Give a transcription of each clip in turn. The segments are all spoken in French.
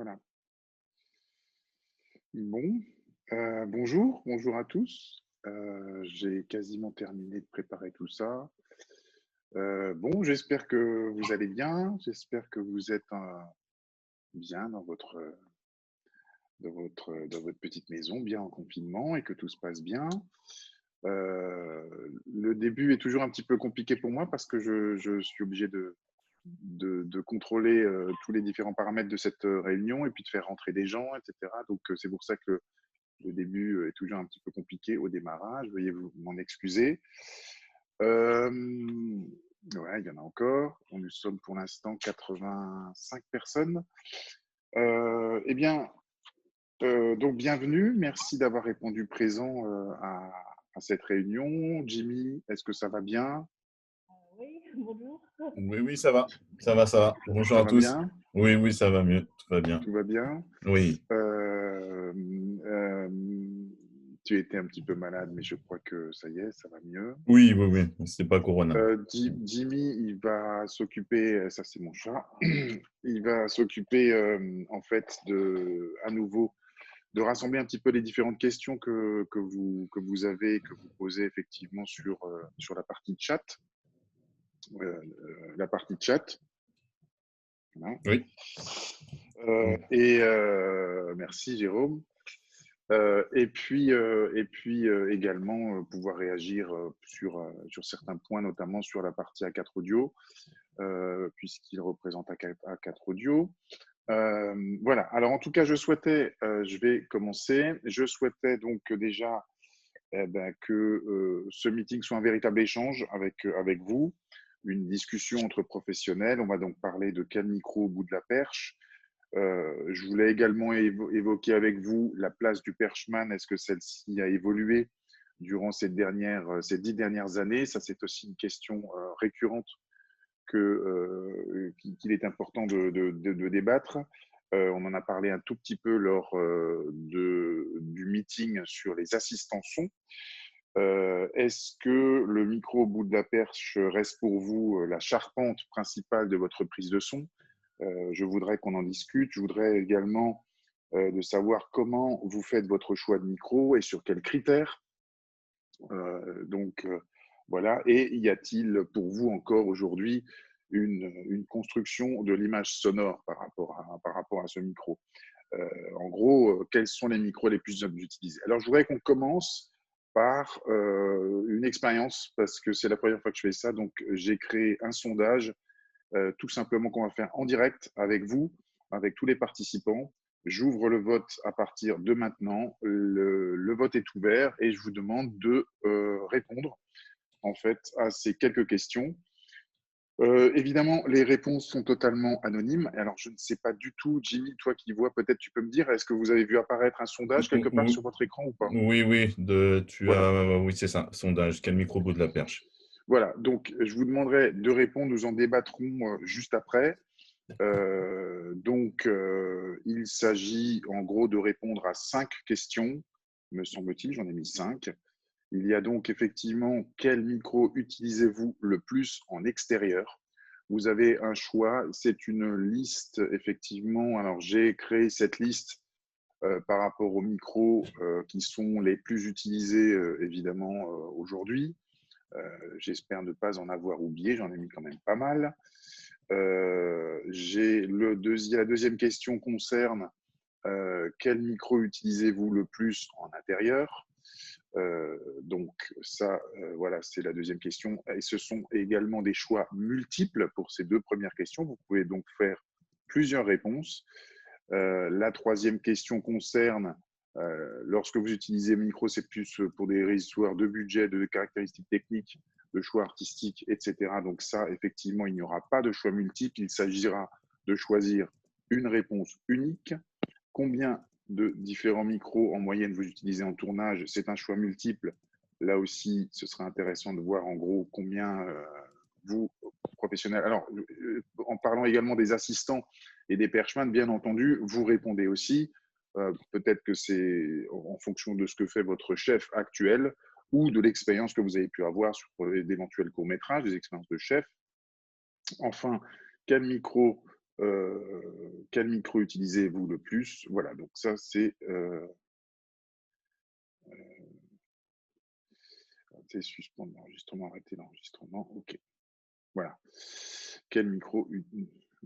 Voilà. Bon, bonjour à tous. J'ai quasiment terminé de préparer tout ça. Bon, j'espère que vous allez bien. J'espère que vous êtes, bien dans votre petite maison, bien en confinement et que tout se passe bien. Le début est toujours un petit peu compliqué pour moi parce que je suis obligé de contrôler, tous les différents paramètres de cette, réunion et puis de faire rentrer des gens et cetera. Donc, c'est pour ça que le début est toujours un petit peu compliqué au démarrage, veuillez vous m'en excuser. Ouais, il y en a encore. Nous sommes pour l'instant 85 personnes. Eh bien, donc bienvenue. Merci d'avoir répondu présent à cette réunion. Jimmy, est-ce que ça va bien? Oui, bonjour. Oui, Ça oui, ça va. Ça va, ça va. Bonjour Ça à va tous. bien? Oui, oui, ça va mieux. Tout va bien. Tout va bien? Oui. Euh, euh, Tu étais un petit peu malade, mais je crois que ça y est, ça va mieux. Oui, oui, oui, c'est pas Corona. Jimmy, il va s'occuper, ça c'est mon chat, il va s'occuper en fait à nouveau de rassembler un petit peu les différentes questions que vous avez, que vous posez effectivement sur la partie chat. La partie chat. Voilà. Oui. Merci Jérôme. Et puis également pouvoir réagir sur certains points, notamment sur la partie A4 audio, puisqu'il représente A4 audio. Voilà. Alors en tout cas, je vais commencer. Je souhaitais donc déjà que ce meeting soit un véritable échange avec vous, une discussion entre professionnels. On va donc parler de quel micro au bout de la perche. Je voulais également évoquer avec vous la place du perchman. Est-ce que celle-ci a évolué durant ces 10 dernières années? Ça, c'est aussi une question récurrente qu'il est important de débattre. On en a parlé un tout petit peu lors du meeting sur les assistants son. Est-ce que le micro au bout de la perche reste pour vous la charpente principale de votre prise de son? Je voudrais qu'on en discute. Je voudrais également de savoir comment vous faites votre choix de micro et sur quels critères. Donc, voilà. Et y a-t-il pour vous encore aujourd'hui une construction de l'image sonore par rapport à ce micro? En gros, quels sont les micros les plus utilisés? Alors, je voudrais qu'on commence par une expérience, parce que c'est la première fois que je fais ça. Donc, j'ai créé un sondage, tout simplement, qu'on va faire en direct avec vous, avec tous les participants. J'ouvre le vote à partir de maintenant. Le vote est ouvert et je vous demande de répondre en fait à ces quelques questions. Évidemment, les réponses sont totalement anonymes. Alors, je ne sais pas du tout, Jimmy, toi qui vois, peut-être tu peux me dire, est-ce que vous avez vu apparaître un sondage quelque part sur votre écran ou pas? Oui, oui, Voilà. oui, c'est ça, sondage. Quel micro au bout de la perche? Voilà. Donc, je vous demanderai de répondre. Nous en débattrons juste après. Donc, il s'agit en gros de répondre à 5 questions, me semble-t-il. J'en ai mis 5. Il y a donc effectivement quel micro utilisez-vous le plus en extérieur? Vous avez un choix, c'est une liste effectivement. Alors j'ai créé cette liste par rapport aux micros qui sont les plus utilisés évidemment aujourd'hui. J'espère ne pas en avoir oublié, j'en ai mis quand même pas mal. La deuxième question concerne quel micro utilisez-vous le plus en intérieur? Donc ça, voilà, c'est la deuxième question. Et ce sont également des choix multiples pour ces deux premières questions. Vous pouvez donc faire plusieurs réponses. La troisième question concerne, lorsque vous utilisez micro, c'est plus pour des histoires de budget, de caractéristiques techniques, de choix artistiques, etc. Donc ça, effectivement, il n'y aura pas de choix multiples. Il s'agira de choisir une réponse unique. Combien de différents micros en moyenne vous utilisez en tournage? C'est un choix multiple. Là aussi, ce sera intéressant de voir en gros combien vous, professionnels. Alors, en parlant également des assistants et des perchemans, bien entendu, vous répondez aussi. Peut-être que c'est en fonction de ce que fait votre chef actuel ou de l'expérience que vous avez pu avoir sur d'éventuels courts-métrages, des expériences de chef. Enfin, quel micro Quel micro utilisez-vous le plus? Voilà, donc ça, c'est suspendre l'enregistrement, arrêter l'enregistrement. OK. Voilà. Quel micro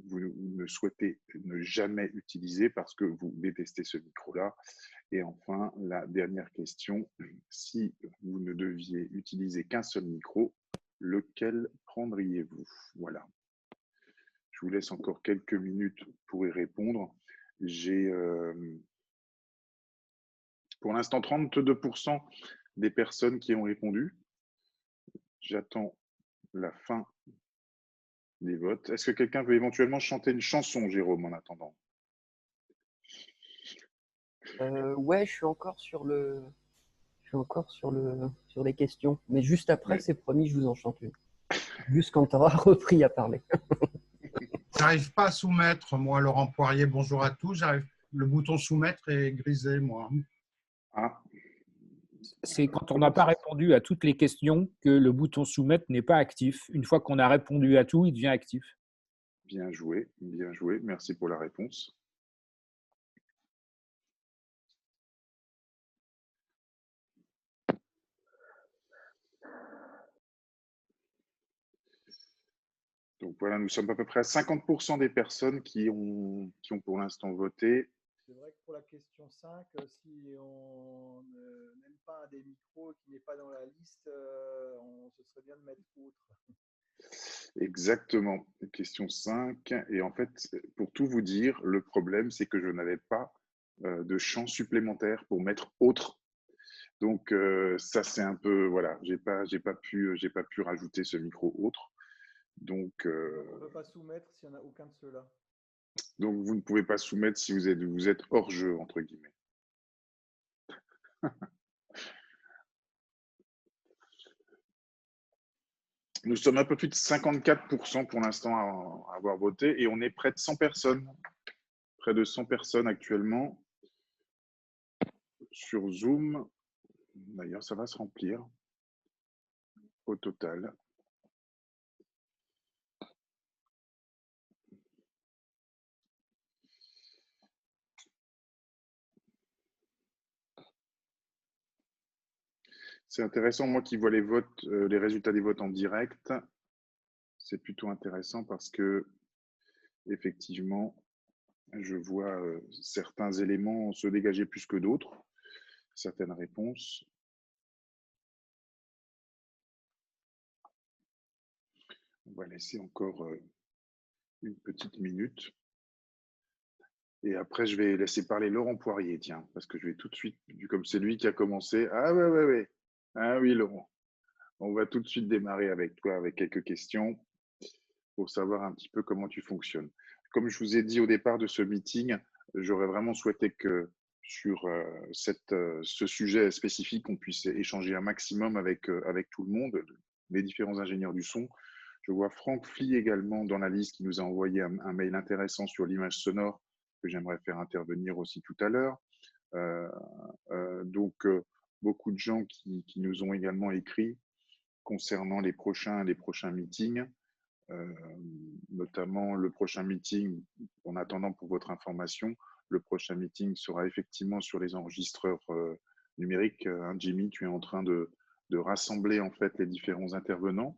vous ne souhaitez ne jamais utiliser parce que vous détestez ce micro-là? Et enfin, la dernière question, si vous ne deviez utiliser qu'un seul micro, lequel prendriez-vous? Voilà. Je vous laisse encore quelques minutes pour y répondre. J'ai pour l'instant 32% des personnes qui ont répondu. J'attends la fin des votes. Est-ce que quelqu'un veut éventuellement chanter une chanson, Jérôme, en attendant? Ouais, je suis encore sur les questions. Mais juste après, Ouais. c'est promis, je vous en chante une. Juste quand tu auras repris à parler. J'arrive pas à soumettre, moi, Laurent Poirier, bonjour à tous. Le bouton soumettre est grisé, moi. Ah, C'est quand on n'a pas répondu à toutes les questions que le bouton soumettre n'est pas actif. Une fois qu'on a répondu à tout, il devient actif. bien joué, bien joué. Merci pour la réponse. Donc voilà, nous sommes à peu près à 50% des personnes qui ont pour l'instant voté. C'est vrai que pour la question 5, si on n'aime pas un des micros qui n'est pas dans la liste, ce serait bien de mettre autre. Exactement, question 5. Et en fait, pour tout vous dire, le problème, c'est que je n'avais pas de champ supplémentaire pour mettre autre. Donc ça, c'est un peu, voilà, j'ai pas pu rajouter ce micro autre. Donc, On ne peut pas soumettre s'il n'y en a aucun de ceux-là. donc vous ne pouvez pas soumettre si vous êtes hors jeu, entre guillemets. Nous sommes un peu plus de 54% pour l'instant à avoir voté et on est près de 100 personnes. Près de 100 personnes actuellement sur Zoom. D'ailleurs, ça va se remplir au total. C'est intéressant, moi qui vois les votes, les résultats des votes en direct, c'est plutôt intéressant parce que effectivement, je vois certains éléments se dégager plus que d'autres, certaines réponses. On va laisser encore une petite minute. Et après, je vais laisser parler Laurent Poirier, tiens, parce que je vais tout de suite, vu comme c'est lui qui a commencé. Ah ouais. Ah oui, Laurent. On va tout de suite démarrer avec toi, avec quelques questions pour savoir un petit peu comment tu fonctionnes. Comme je vous ai dit au départ de ce meeting, j'aurais vraiment souhaité que sur ce sujet spécifique, on puisse échanger un maximum avec tout le monde, les différents ingénieurs du son. Je vois Franck Fly également dans la liste qui nous a envoyé un mail intéressant sur l'image sonore que j'aimerais faire intervenir aussi tout à l'heure. Donc, beaucoup de gens qui nous ont également écrit concernant les prochains meetings, notamment le prochain meeting, en attendant pour votre information, le prochain meeting sera effectivement sur les enregistreurs numériques. Jimmy, tu es en train de rassembler en fait les différents intervenants,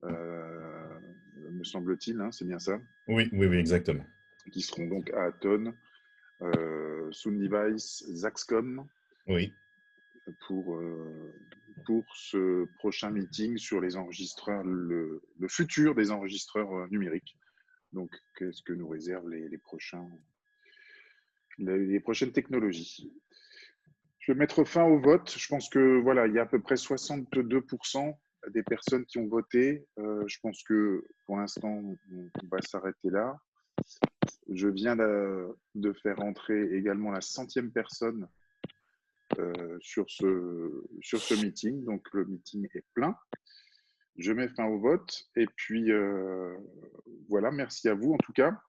me semble-t-il, hein, c'est bien ça? Oui, exactement. Qui seront donc à Aton, Sound Device, Zaxcom. Oui. Pour ce prochain meeting sur les enregistreurs, le futur des enregistreurs numériques. Donc, qu'est-ce que nous réservent les prochaines technologies? Je vais mettre fin au vote. Je pense que voilà, il y a à peu près 62% des personnes qui ont voté. Je pense que pour l'instant, on va s'arrêter là. Je viens de faire entrer également la 100e personne sur ce meeting. Donc, le meeting est plein. Je mets fin au vote. Et puis, voilà, merci à vous en tout cas.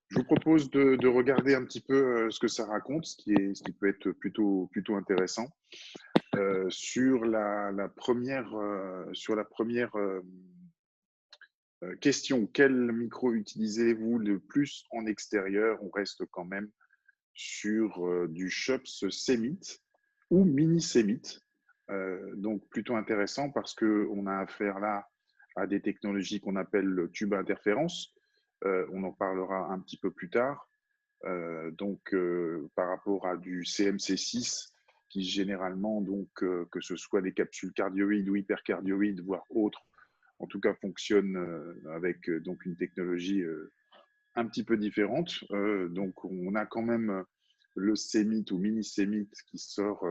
Je vous propose de regarder un petit peu ce que ça raconte, ce qui peut être plutôt intéressant. Sur la première Question, quel micro utilisez-vous le plus en extérieur? On reste quand même sur du Schops Cemit ou Mini Cemit. Donc plutôt intéressant parce qu'on a affaire là à des technologies qu'on appelle le tube à interférence. On en parlera un petit peu plus tard. Par rapport à du CMC6 qui généralement, que ce soit des capsules cardioïdes ou hypercardioïdes, voire autres, en tout cas fonctionne avec donc une technologie un petit peu différente. Donc on a quand même le CEMIT ou mini CEMIT qui sort,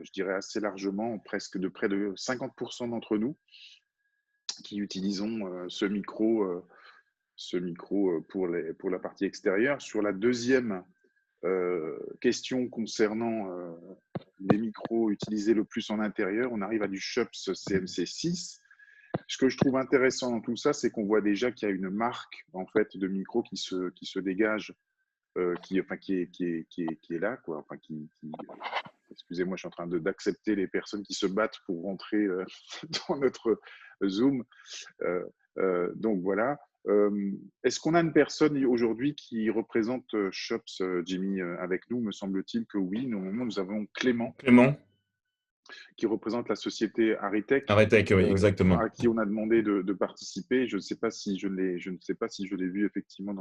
je dirais assez largement, presque de près de 50% d'entre nous qui utilisons ce micro pour la partie extérieure. Sur la deuxième question concernant les micros utilisés le plus en intérieur, on arrive à du Schops CMC6. Ce que je trouve intéressant dans tout ça, c'est qu'on voit déjà qu'il y a une marque en fait de micro qui se dégage, qui est là, quoi. Enfin, excusez-moi, je suis en train d'accepter les personnes qui se battent pour rentrer dans notre Zoom. Donc voilà. Est-ce qu'on a une personne aujourd'hui qui représente Schops, Jimmy, avec nous? Me semble-t-il que oui. Normalement, nous avons Clément. Clément, Qui représente la société Aritech, Aritech, oui, exactement. à qui on a demandé de participer. Je ne sais pas si je l'ai vu effectivement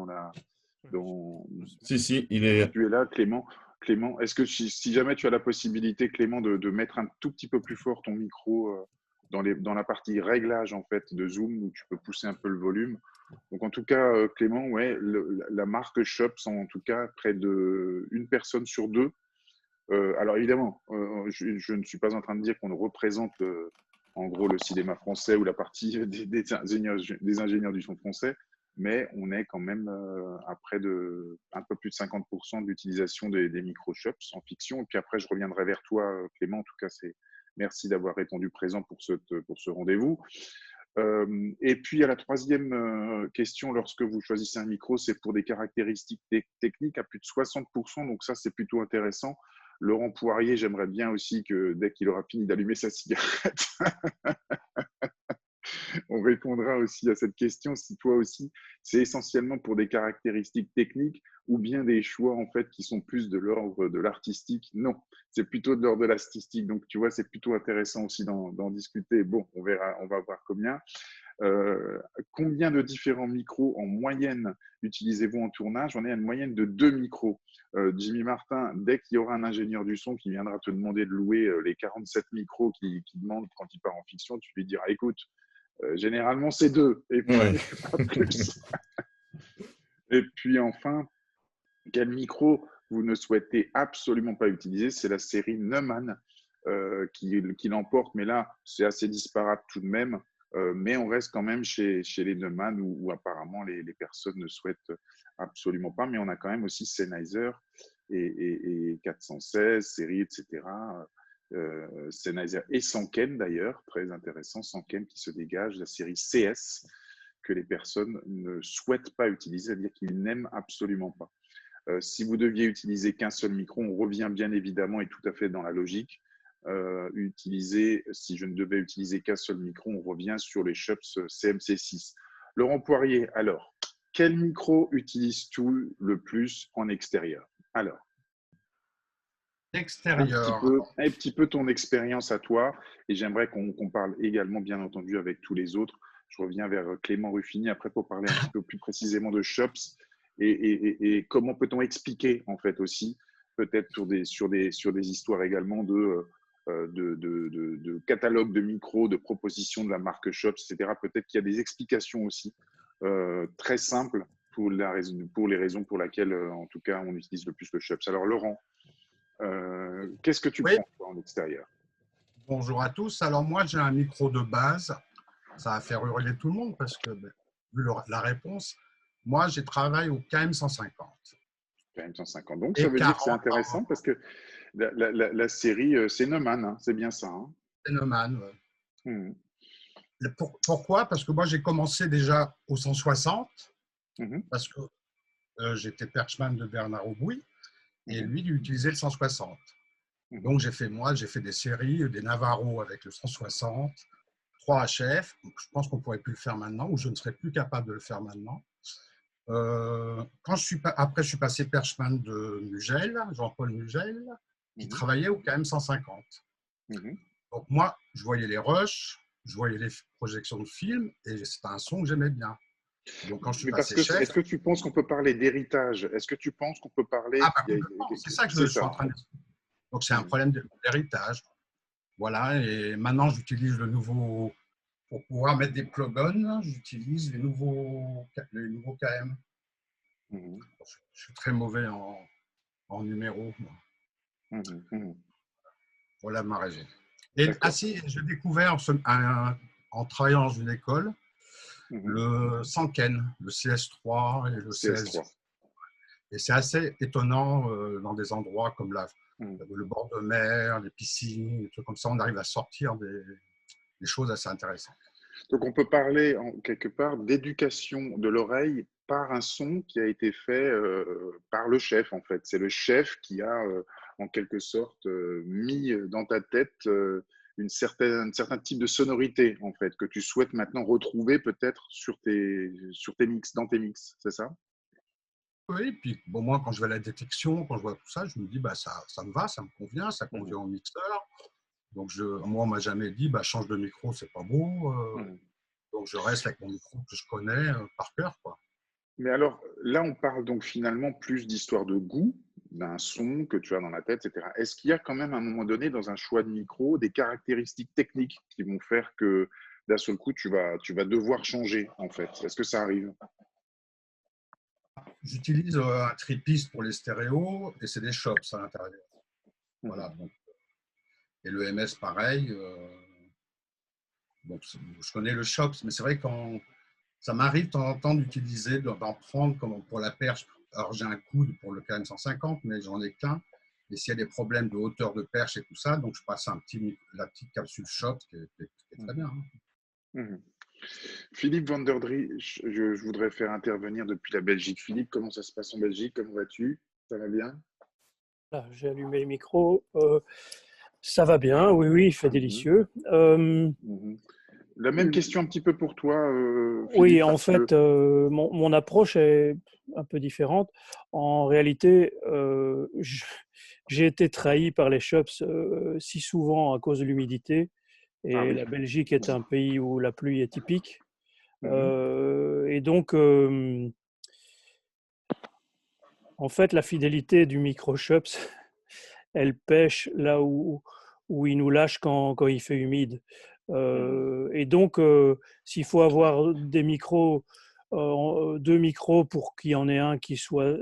Si, il est. Tu es là, Clément. Clément, est-ce que si jamais tu as la possibilité, Clément, de mettre un tout petit peu plus fort ton micro dans la partie réglage en fait de Zoom où tu peux pousser un peu le volume. Donc en tout cas, Clément, ouais, la marque Schops, en tout cas, près de une personne sur deux. Alors évidemment, je ne suis pas en train de dire qu'on représente en gros le cinéma français ou la partie des ingénieurs du son français, mais on est quand même à près de un peu plus de 50% de l'utilisation des micro Schops en fiction. Et puis après, je reviendrai vers toi, Clément. En tout cas, merci d'avoir répondu présent pour ce rendez-vous. Et puis, à la troisième question, lorsque vous choisissez un micro, c'est pour des caractéristiques techniques à plus de 60%. Donc ça, c'est plutôt intéressant. Laurent Poirier, j'aimerais bien aussi que dès qu'il aura fini d'allumer sa cigarette, on répondra aussi à cette question. Si toi aussi, c'est essentiellement pour des caractéristiques techniques ou bien des choix en fait qui sont plus de l'ordre de l'artistique. Non, c'est plutôt de l'ordre de l'artistique. Donc tu vois, c'est plutôt intéressant aussi d'en discuter. Bon, on verra, on va voir combien. Combien de différents micros en moyenne utilisez-vous en tournage? On est à une moyenne de 2 micros. Jimmy Martin, dès qu'il y aura un ingénieur du son qui viendra te demander de louer les 47 micros qu'il demande quand il part en fiction, tu lui diras, écoute, généralement c'est 2 et puis Ouais. pas plus. Et puis enfin, quel micro vous ne souhaitez absolument pas utiliser? C'est la série Neumann qui l'emporte, mais là c'est assez disparate tout de même. Mais on reste quand même chez les Neumann où apparemment les personnes ne souhaitent absolument pas. Mais on a quand même aussi Sennheiser et 416 séries, etc. Sennheiser et Sanken d'ailleurs, très intéressant, Sanken qui se dégage, la série CS que les personnes ne souhaitent pas utiliser, c'est-à-dire qu'ils n'aiment absolument pas. Si vous deviez utiliser qu'un seul micro, on revient bien évidemment et tout à fait dans la logique. Si je ne devais utiliser qu'un seul micro, on revient sur les Schops CMC6. Laurent Poirier, alors, quel micro utilises-tu le plus en extérieur? Alors, Extérieur. un petit peu ton expérience à toi, et j'aimerais qu'on parle également, bien entendu, avec tous les autres. Je reviens vers Clément Ruffini après pour parler un petit peu plus précisément de Schops et comment peut-on expliquer en fait aussi, peut-être sur des histoires également de catalogue de micros, de propositions de la marque Schops, etc. Peut-être qu'il y a des explications aussi très simples pour les raisons pour lesquelles, en tout cas, on utilise le plus le Schops. Alors, Laurent, qu'est-ce que tu prends toi, en extérieur? Bonjour à tous. Alors moi, j'ai un micro de base. Ça va faire hurler tout le monde parce que, vu la réponse, moi, j'ai travaillé au KM150. KM150. Donc, ça veut dire que c'est intéressant parce que la série, c'est Neumann, hein, c'est bien ça. Hein. C'est Neumann. Pourquoi? Parce que moi, j'ai commencé déjà au 160 parce que j'étais perchman de Bernard Aubouy et lui, il utilisait le 160. Donc, j'ai fait des séries, des Navarro avec le 160, 3 HF. Donc, je pense qu'on ne pourrait plus le faire maintenant, ou je ne serais plus capable de le faire maintenant. Après, je suis passé perchman de Mugel, Jean-Paul Mugel, qui travaillait au KM 150. Donc moi, je voyais les rushs, je voyais les projections de films, et c'était un son que j'aimais bien. Donc quand je suis passé chef… Est-ce que tu penses qu'on peut parler d'héritage? Est-ce que tu penses qu'on peut parler… Ah, bah, c'est ça que je suis en train de… Donc c'est un problème d'héritage. Voilà, et maintenant j'utilise le nouveau… Pour pouvoir mettre des plugins, j'utilise les nouveaux KM. Je suis très mauvais en numéros. Voilà ma raison. Et j'ai découvert en travaillant dans une école le Sanken, le CS3 et le CS. Et c'est assez étonnant dans des endroits comme le bord de mer, les piscines, des trucs comme ça. On arrive à sortir des choses assez intéressantes. Donc, on peut parler quelque part d'éducation de l'oreille par un son qui a été fait par le chef, en fait. C'est le chef qui a, en quelque sorte, mis dans ta tête un certain type de sonorité, en fait, que tu souhaites maintenant retrouver peut-être sur tes mix, dans tes mix, c'est ça? Oui, puis bon, moi, quand je vais à la détection, quand je vois tout ça, je me dis, bah, ça me va, ça me convient, ça convient au mixeur. Donc, moi, on ne m'a jamais dit, bah, change de micro, c'est pas beau. Donc, je reste avec mon micro que je connais par cœur, quoi. Mais alors, là, on parle donc finalement plus d'histoire de goût, d'un son que tu as dans la tête, etc. Est-ce qu'il y a quand même, à un moment donné, dans un choix de micro, des caractéristiques techniques qui vont faire que, d'un seul coup, tu vas devoir changer, en fait? Est-ce que ça arrive? J'utilise un tripiste pour les stéréos et c'est des chops à l'intérieur. Voilà. Donc, et le MS, pareil. Donc, je connais le chops, mais c'est vrai quand ça m'arrive de temps en temps d'utiliser, d'en prendre comme pour la perche. Alors, j'ai un coude pour le KM 150, mais j'en ai qu'un. Et s'il y a des problèmes de hauteur de perche et tout ça, donc je passe la petite capsule chops qui est très bien. Philippe Vanderdrie, je voudrais faire intervenir depuis la Belgique. Philippe, comment ça se passe en Belgique? Comment vas-tu? Ça va bien? Là, j'ai allumé le micro. Ça va bien, oui, il fait délicieux. La même question un petit peu pour toi, Philippe. Oui, en fait, mon approche est un peu différente. En réalité, j'ai été trahi par les shops si souvent à cause de l'humidité. Et la Belgique est un pays où la pluie est typique. Et donc, en fait, la fidélité du micro-shops, elle pêche là où il nous lâche quand il fait humide. Et donc, s'il faut avoir deux micros pour qu'il y en ait un qui soit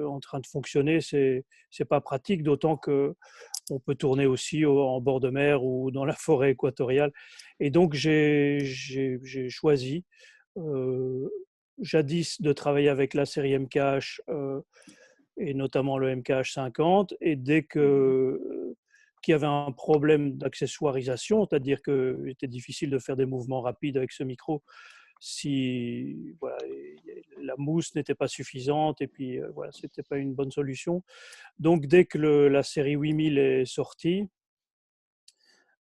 en train de fonctionner, c'est pas pratique, d'autant que on peut tourner aussi en bord de mer ou dans la forêt équatoriale. Et donc, j'ai choisi jadis de travailler avec la série MKH et notamment le MKH 50. Et dès qu'il y avait un problème d'accessoirisation, c'est-à-dire qu'il était difficile de faire des mouvements rapides avec ce micro, si voilà, la mousse n'était pas suffisante et puis voilà, ce n'était pas une bonne solution. Donc dès que la série 8000 est sortie,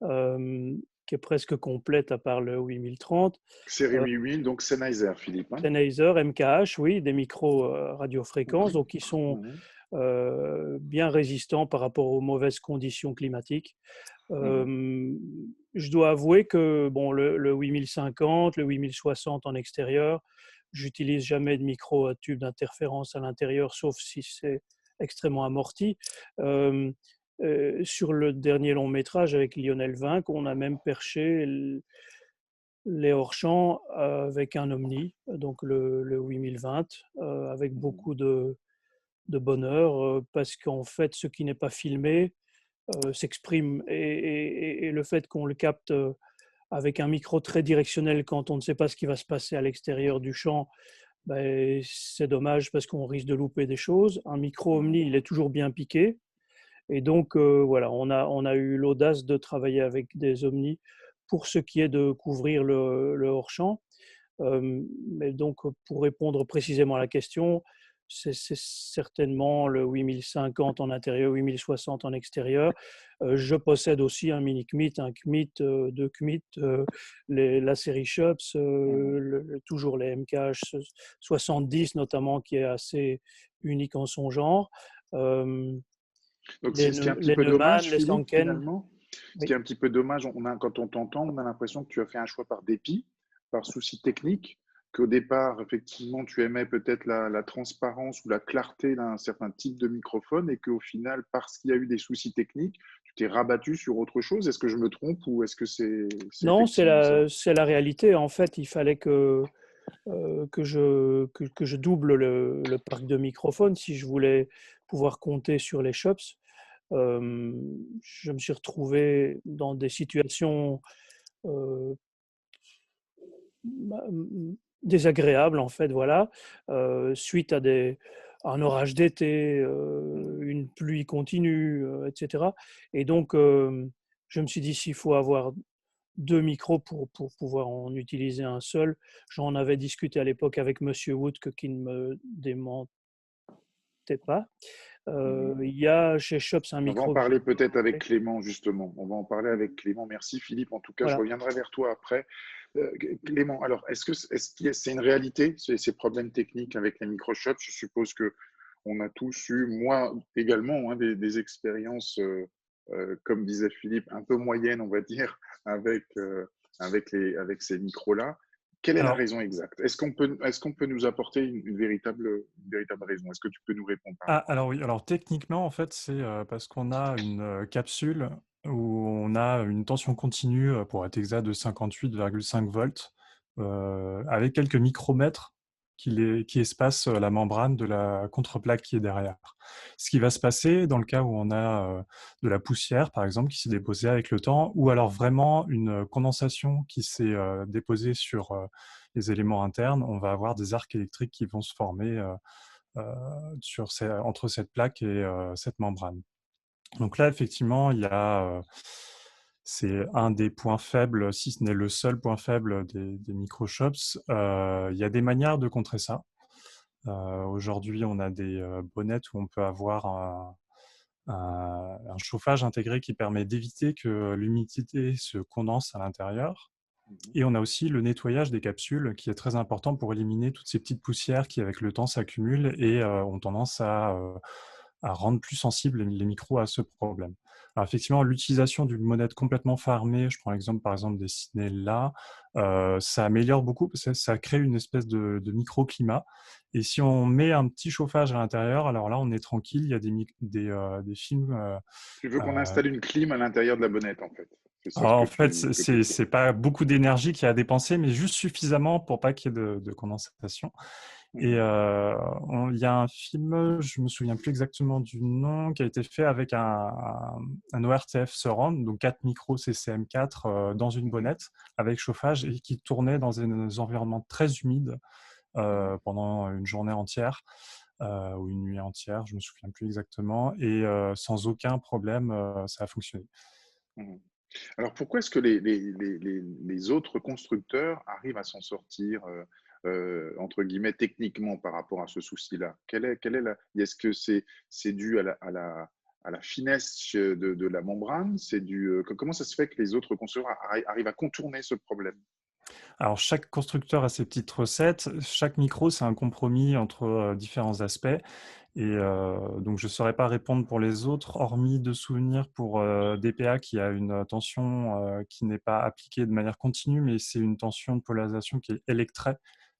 qui est presque complète à part le 8030. Série 8000, donc Sennheiser, Philippe. Sennheiser, MKH, oui, des micros radiofréquences, donc qui sont bien résistants par rapport aux mauvaises conditions climatiques. Je dois avouer que bon, le 8050, le 8060 en extérieur, j'utilise jamais de micro à tube d'interférence à l'intérieur, sauf si c'est extrêmement amorti. Sur le dernier long métrage avec Lionel Vinck, on a même perché les hors-champs avec un Omni, donc le 8020, avec beaucoup de bonheur, parce qu'en fait, ce qui n'est pas filmé s'exprime. Et le fait qu'on le capte avec un micro très directionnel quand on ne sait pas ce qui va se passer à l'extérieur du champ, ben, c'est dommage parce qu'on risque de louper des choses. Un micro Omni, il est toujours bien piqué. Et donc, voilà, on a eu l'audace de travailler avec des Omni pour ce qui est de couvrir le hors-champ. Mais donc, pour répondre précisément à la question, c'est certainement le 8050 en intérieur, 8060 en extérieur. Je possède aussi un mini Kmit, un Kmit, deux Kmit, la série Shops, toujours les MKH 70 notamment, qui est assez unique en son genre. Donc, ce qui est un petit Les peu Neumann, dommage, les Philippe, Sanken. finalement, ce qui est un petit peu dommage, quand on t'entend, on a l'impression que tu as fait un choix par dépit, par souci technique, qu'au départ, effectivement, tu aimais peut-être la transparence ou la clarté d'un certain type de microphone et qu'au final, parce qu'il y a eu des soucis techniques, tu t'es rabattu sur autre chose. Est-ce que je me trompe ou est-ce que c'est Non, effectivement ça? c'est la réalité. En fait, il fallait que je double le parc de microphones si je voulais pouvoir compter sur les shops. Je me suis retrouvé dans des situations euh, désagréables, en fait, voilà, suite à un orage d'été, une pluie continue, etc. Et donc, je me suis dit, s'il faut avoir deux micros pour pouvoir en utiliser un seul. J'en avais discuté à l'époque avec Monsieur Wood, qui ne me démentait pas. Il y a chez Shops un On va en micro. parler peut-être avec Clément, justement. On va en parler avec Clément. Merci, Philippe. En tout cas, je Voilà. reviendrai vers toi après. Clément, alors, est-ce que c'est une réalité, ces problèmes techniques avec les microshops? Je suppose que on a tous eu, moi également, des expériences, comme disait Philippe, un peu moyennes, on va dire, avec ces micros-là. Quelle est la raison exacte? Est-ce qu'on peut nous apporter une véritable raison? Est-ce que tu peux nous répondre par rapport à ça? Alors oui, alors techniquement, en fait, c'est parce qu'on a une capsule où on a une tension continue, pour être exact, de 58,5 volts, avec quelques micromètres qui espacent la membrane de la contreplaque qui est derrière. Ce qui va se passer dans le cas où on a de la poussière, par exemple, qui s'est déposée avec le temps, ou alors vraiment une condensation qui s'est déposée sur les éléments internes, on va avoir des arcs électriques qui vont se former entre cette plaque et cette membrane. Donc là, effectivement, c'est un des points faibles, si ce n'est le seul point faible des microshops. Il y a des manières de contrer ça. Aujourd'hui, on a des bonnettes où on peut avoir un chauffage intégré qui permet d'éviter que l'humidité se condense à l'intérieur. Et on a aussi le nettoyage des capsules qui est très important pour éliminer toutes ces petites poussières qui, avec le temps, s'accumulent et ont tendance à rendre plus sensibles les micros à ce problème. Alors effectivement, l'utilisation d'une monette complètement fermée, je prends l'exemple par exemple des Sydney là, ça améliore beaucoup parce que ça crée une espèce de microclimat. Et si on met un petit chauffage à l'intérieur, alors là on est tranquille, il y a des films. Tu veux qu'on installe une clim à l'intérieur de la bonnette, en fait. C'est ça En fait, que c'est pas beaucoup d'énergie qu'il y a à dépenser, mais juste suffisamment pour pas qu'il y ait de condensation. Et il y a un film, je me souviens plus exactement du nom, qui a été fait avec un ORTF Surround, donc 4 micros CCM4 dans une bonnette avec chauffage et qui tournait dans des environnements très humides pendant une journée entière ou une nuit entière, je me souviens plus exactement, et sans aucun problème, ça a fonctionné. Alors, pourquoi est-ce que les autres constructeurs arrivent à s'en sortir, entre guillemets, techniquement par rapport à ce souci-là? Est-ce que c'est dû à la finesse de la membrane? Comment ça se fait que les autres constructeurs arrivent à contourner ce problème? Alors, chaque constructeur a ses petites recettes. Chaque micro, c'est un compromis entre différents aspects. Et donc, je ne saurais pas répondre pour les autres, hormis de souvenirs pour DPA qui a une tension qui n'est pas appliquée de manière continue, mais c'est une tension de polarisation qui est électrée.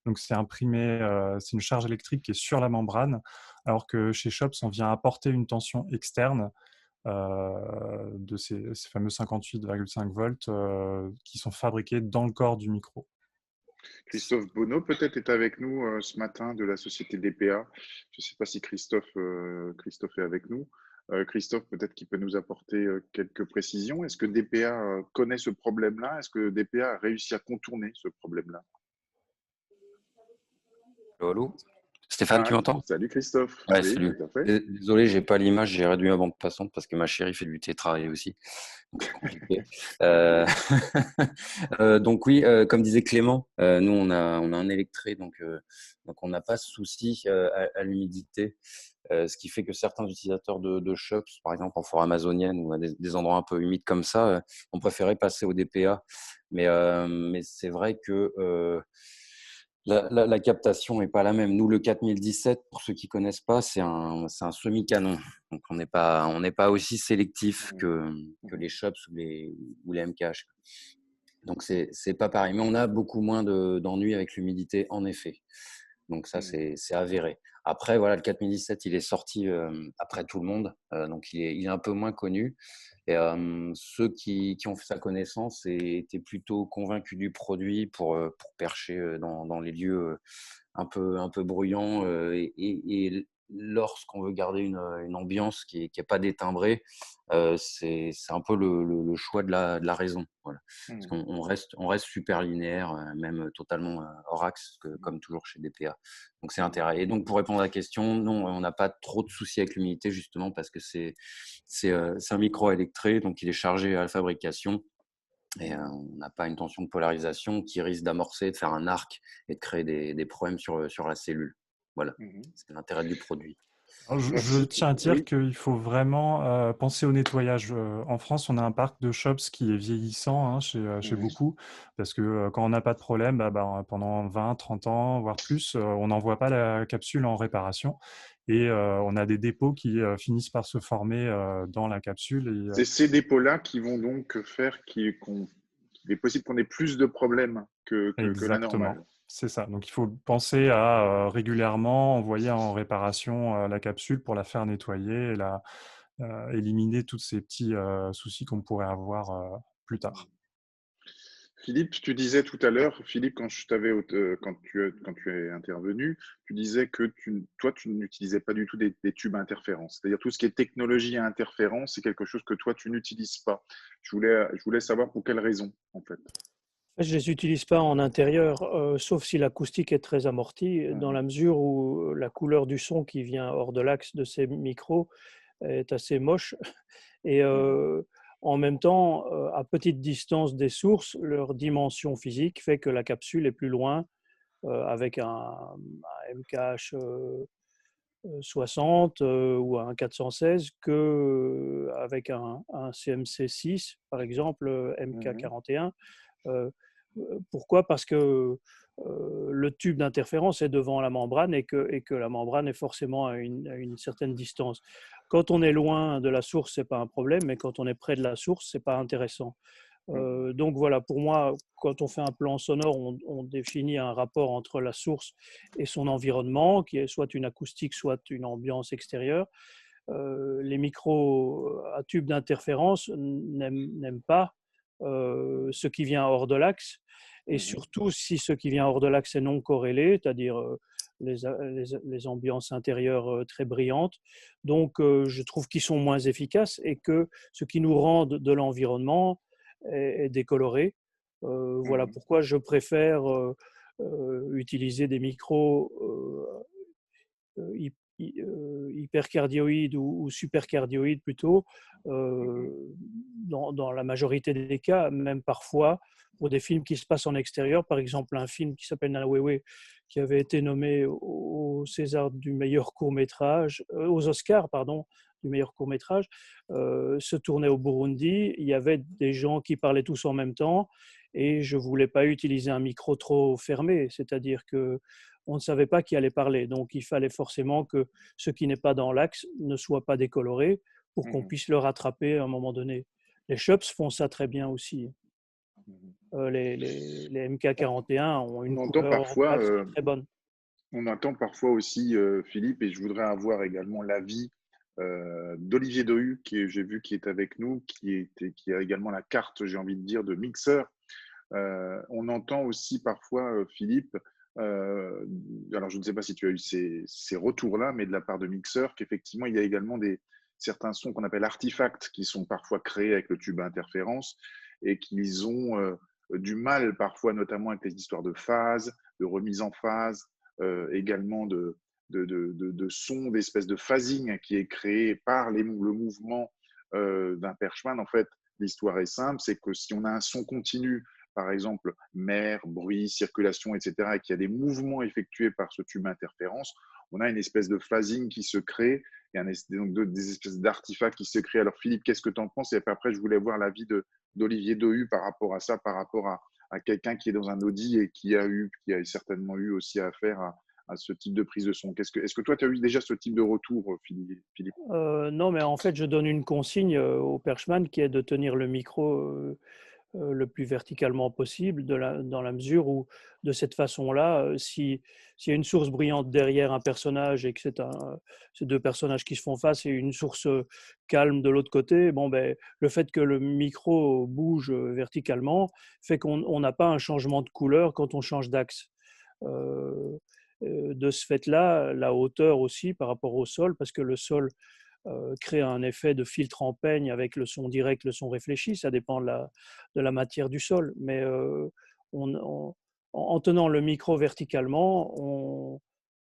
Donc, c'est imprimé, c'est une charge électrique qui est sur la membrane, alors que chez Shops, on vient apporter une tension externe de ces fameux 58,5 volts qui sont fabriqués dans le corps du micro. Christophe Bonneau, peut-être, est avec nous ce matin de la société DPA. Je ne sais pas si Christophe est avec nous. Christophe, peut-être qu'il peut nous apporter quelques précisions. Est-ce que DPA connaît ce problème-là? Est-ce que DPA a réussi à contourner ce problème-là? Allô? Stéphane, tu m'entends? Salut Christophe. Ouais, Oui, salut. tout à fait. Désolé, j'ai pas l'image, j'ai réduit ma bande passante parce que ma chérie fait du télétravail aussi. Donc c'est compliqué. Euh, donc oui, comme disait Clément, nous on a un électré, donc on n'a pas de souci à l'humidité. Ce qui fait que certains utilisateurs de shops, par exemple en forêt amazonienne ou à des endroits un peu humides comme ça, ont préféré passer au DPA. Mais c'est vrai que la captation n'est pas la même. Nous, le 4017, pour ceux qui connaissent pas, c'est un semi-canon. Donc, on n'est pas aussi sélectif que les shops ou les MKH. Donc, c'est pas pareil. Mais on a beaucoup moins d'ennuis avec l'humidité, en effet. Donc, ça, c'est avéré. Après, voilà, le 4017, il est sorti après tout le monde. Donc, il est un peu moins connu. Et ceux qui ont fait sa connaissance étaient plutôt convaincus du produit pour percher dans les lieux un peu bruyants. Et lorsqu'on veut garder une ambiance qui n'est pas détimbrée, c'est un peu le choix de la raison. Voilà. Parce qu'on reste super linéaire, même totalement hors axe, comme toujours chez DPA. Donc, c'est l'intérêt. Et donc, pour répondre à la question, non, on n'a pas trop de soucis avec l'humidité, justement, parce que c'est un micro électré, donc il est chargé à la fabrication. Et on n'a pas une tension de polarisation qui risque d'amorcer, de faire un arc et de créer des problèmes sur la cellule. Voilà, c'est l'intérêt du produit. Alors, je tiens à dire qu'il faut vraiment penser au nettoyage. En France, on a un parc de shops qui est vieillissant hein, chez beaucoup, parce que quand on n'a pas de problème, pendant 20, 30 ans, voire plus, on n'envoie pas la capsule en réparation. Et on a des dépôts qui finissent par se former dans la capsule. C'est ces dépôts-là qui vont donc faire qu'il est possible qu'on ait plus de problèmes que la normale. C'est ça. Donc, il faut penser à régulièrement envoyer en réparation la capsule pour la faire nettoyer et éliminer tous ces petits soucis qu'on pourrait avoir plus tard. Philippe, tu disais tout à l'heure, Philippe, quand tu es intervenu, tu disais que toi, tu n'utilisais pas du tout des tubes à interférence. C'est-à-dire tout ce qui est technologie à interférence, c'est quelque chose que toi, tu n'utilises pas. Je voulais savoir pour quelle raison, en fait. Je ne les utilise pas en intérieur, sauf si l'acoustique est très amortie, dans la mesure où la couleur du son qui vient hors de l'axe de ces micros est assez moche. Et en même temps, à petite distance des sources, leur dimension physique fait que la capsule est plus loin avec un MKH 60 ou un 416 qu'avec un CMC 6, par exemple, MK41. Pourquoi? Parce que le tube d'interférence est devant la membrane et que la membrane est forcément à une certaine distance. Quand on est loin de la source, ce n'est pas un problème, mais quand on est près de la source, ce n'est pas intéressant. Donc voilà, pour moi, quand on fait un plan sonore, on définit un rapport entre la source et son environnement, qui est soit une acoustique, soit une ambiance extérieure. Les micros à tube d'interférence n'aiment pas ce qui vient hors de l'axe, et surtout si ce qui vient hors de l'axe est non corrélé, c'est-à-dire les ambiances intérieures très brillantes. Donc je trouve qu'ils sont moins efficaces et que ce qui nous rend de l'environnement est décoloré. Voilà pourquoi je préfère utiliser des micros hypercardioïdes ou supercardioïdes plutôt, dans la majorité des cas, même parfois pour des films qui se passent en extérieur. Par exemple, un film qui s'appelle Nana Wewe, qui avait été nommé au César du meilleur court-métrage, aux Oscars, pardon, du meilleur court-métrage, se tournait au Burundi. Il y avait des gens qui parlaient tous en même temps et je ne voulais pas utiliser un micro trop fermé, c'est-à-dire que on ne savait pas qui allait parler. Donc, il fallait forcément que ce qui n'est pas dans l'axe ne soit pas décoloré pour qu'on puisse le rattraper à un moment donné. Les shops font ça très bien aussi. Les MK41 ont une couleur très bonne. On entend parfois aussi, Philippe, et je voudrais avoir également l'avis d'Olivier Dohu, j'ai vu qui est avec nous, qui a également la carte, j'ai envie de dire, de mixeur. On entend aussi parfois, Philippe, alors je ne sais pas si tu as eu ces retours-là, mais de la part de mixeurs, qu'effectivement, il y a également certains sons qu'on appelle artefacts qui sont parfois créés avec le tube à interférence et qu'ils ont du mal parfois, notamment avec les histoires de phase, de remise en phase, également de son, d'espèce de phasing qui est créé par le mouvement d'un perchman. En fait, l'histoire est simple, c'est que si on a un son continu, par exemple mer, bruit, circulation, etc., et qu'il y a des mouvements effectués par ce tube interférence, on a une espèce de phasing qui se crée, et donc des espèces d'artefacts qui se créent. Alors Philippe, qu'est-ce que tu en penses? Et puis après, je voulais voir l'avis d'Olivier Dohu par rapport à ça, par rapport à quelqu'un qui est dans un Audi et qui a certainement eu aussi affaire à ce type de prise de son. Est-ce que toi, tu as eu déjà ce type de retour, Philippe? Non, mais en fait, je donne une consigne au perchman qui est de tenir le micro le plus verticalement possible, dans la mesure où, de cette façon-là, s'il y a une source brillante derrière un personnage et que c'est deux personnages qui se font face et une source calme de l'autre côté, bon, ben, le fait que le micro bouge verticalement fait qu'on n'a pas un changement de couleur quand on change d'axe. De ce fait-là, la hauteur aussi par rapport au sol, parce que le sol crée un effet de filtre en peigne avec le son direct, le son réfléchi, ça dépend de la matière du sol. Mais en tenant le micro verticalement,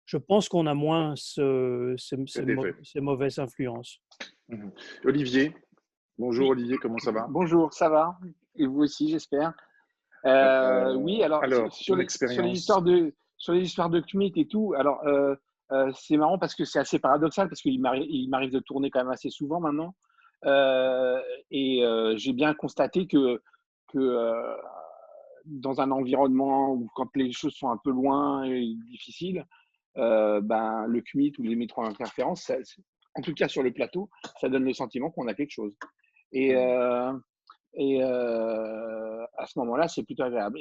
je pense qu'on a moins ces mauvaises influences. Olivier, bonjour Olivier, comment ça va? Bonjour, ça va? Et vous aussi, j'espère. Oui, alors sur les histoires de Kmit et tout, alors c'est marrant parce que c'est assez paradoxal parce qu'il m'arrive de tourner quand même assez souvent maintenant. J'ai bien constaté que dans un environnement où quand les choses sont un peu loin et difficiles, le Kmit ou les micro-interférences, en tout cas sur le plateau, ça donne le sentiment qu'on a quelque chose. À ce moment-là, c'est plutôt agréable.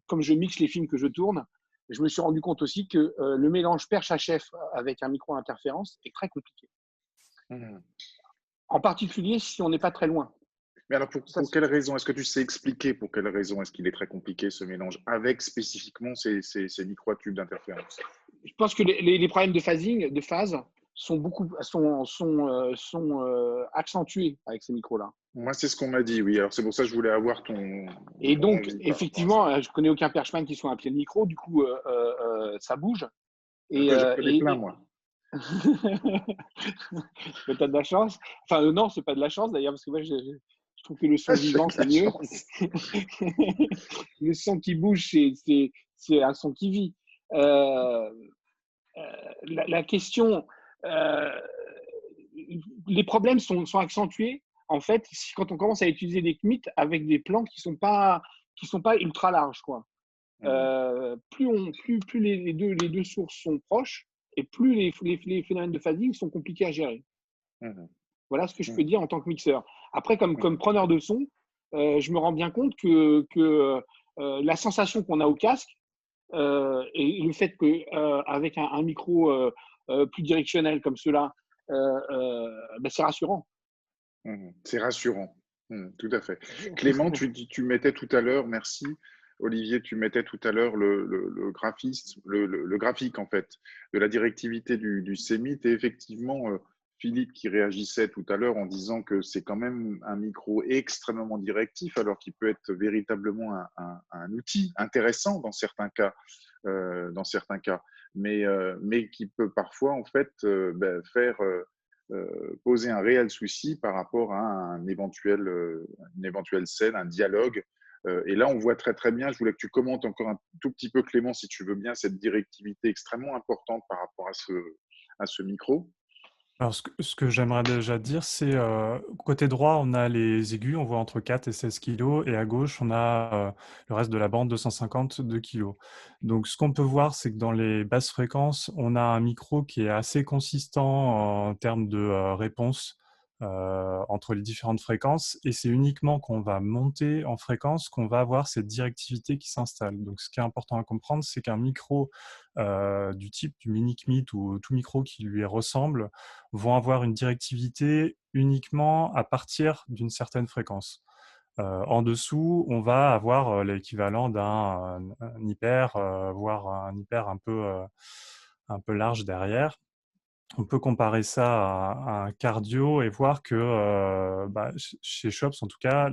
Comme je mixe les films que je tourne, je me suis rendu compte aussi que le mélange perche-HF avec un micro-interférence est très compliqué. En particulier si on n'est pas très loin. Mais alors, pour quelle raison? Est-ce que tu sais expliquer pour quelle raison est-ce qu'il est très compliqué ce mélange avec spécifiquement ces micro-tubes d'interférence? Je pense que les problèmes de phasing, de phase, sont accentués avec ces micros-là. Moi, c'est ce qu'on m'a dit, oui. Alors, c'est pour ça que je voulais avoir ton… Et donc, effectivement, je connais aucun perchman qui soit un pied de micro, du coup, ça bouge. Je connais plein, moi. Mais t'as de la chance. Enfin, non, c'est pas de la chance d'ailleurs, parce que moi, je trouve que le son vivant, c'est mieux. Le son qui bouge, c'est un son qui vit. La question, les problèmes sont accentués en fait quand on commence à utiliser des Kmit avec des plans qui sont pas ultra larges, quoi. Plus les deux sources sont proches et plus les phénomènes de phasing sont compliqués à gérer. Voilà ce que je peux dire en tant que mixeur. Après, comme preneur de son, je me rends bien compte que la sensation qu'on a au casque et le fait qu'avec un micro plus directionnel comme cela, c'est rassurant. C'est rassurant, tout à fait. Clément, tu mettais tout à l'heure, merci. Olivier, tu mettais tout à l'heure le graphique en fait de la directivité du CMIT et effectivement Philippe qui réagissait tout à l'heure en disant que c'est quand même un micro extrêmement directif alors qu'il peut être véritablement un outil intéressant dans certains cas, mais qui peut parfois en fait faire poser un réel souci par rapport à une éventuelle scène, un dialogue. Et là, on voit très très bien, je voulais que tu commentes encore un tout petit peu, Clément, si tu veux bien, cette directivité extrêmement importante par rapport à ce micro. Alors, ce que j'aimerais déjà dire, c'est côté droit, on a les aigus, on voit entre 4 et 16 kg, et à gauche, on a le reste de la bande, 252 kg. Donc, ce qu'on peut voir, c'est que dans les basses fréquences, on a un micro qui est assez consistant en termes de réponse entre les différentes fréquences, et c'est uniquement quand on va monter en fréquence qu'on va avoir cette directivité qui s'installe. Donc, ce qui est important à comprendre, c'est qu'un micro du type du mini Kmit ou tout micro qui lui ressemble vont avoir une directivité uniquement à partir d'une certaine fréquence. En dessous, on va avoir l'équivalent d'un hyper, voire un hyper un peu large derrière. On peut comparer ça à un cardio et voir que chez Shops, en tout cas,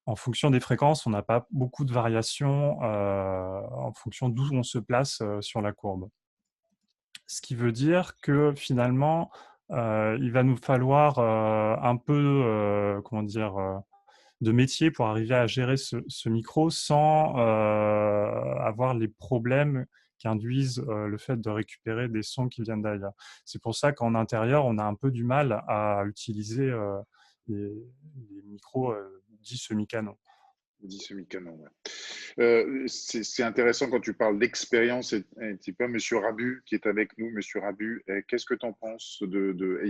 En fonction des fréquences, on n'a pas beaucoup de variations en fonction d'où on se place sur la courbe. Ce qui veut dire que finalement, il va nous falloir un peu, comment dire, de métier pour arriver à gérer ce micro sans avoir les problèmes qu'induisent le fait de récupérer des sons qui viennent d'ailleurs. C'est pour ça qu'en intérieur, on a un peu du mal à utiliser les micros dits semi-canons. Dit semi-canon, c'est intéressant quand tu parles d'expérience. Un petit peu Monsieur Rabu qui est avec nous. Monsieur Rabu, qu'est-ce que tu en penses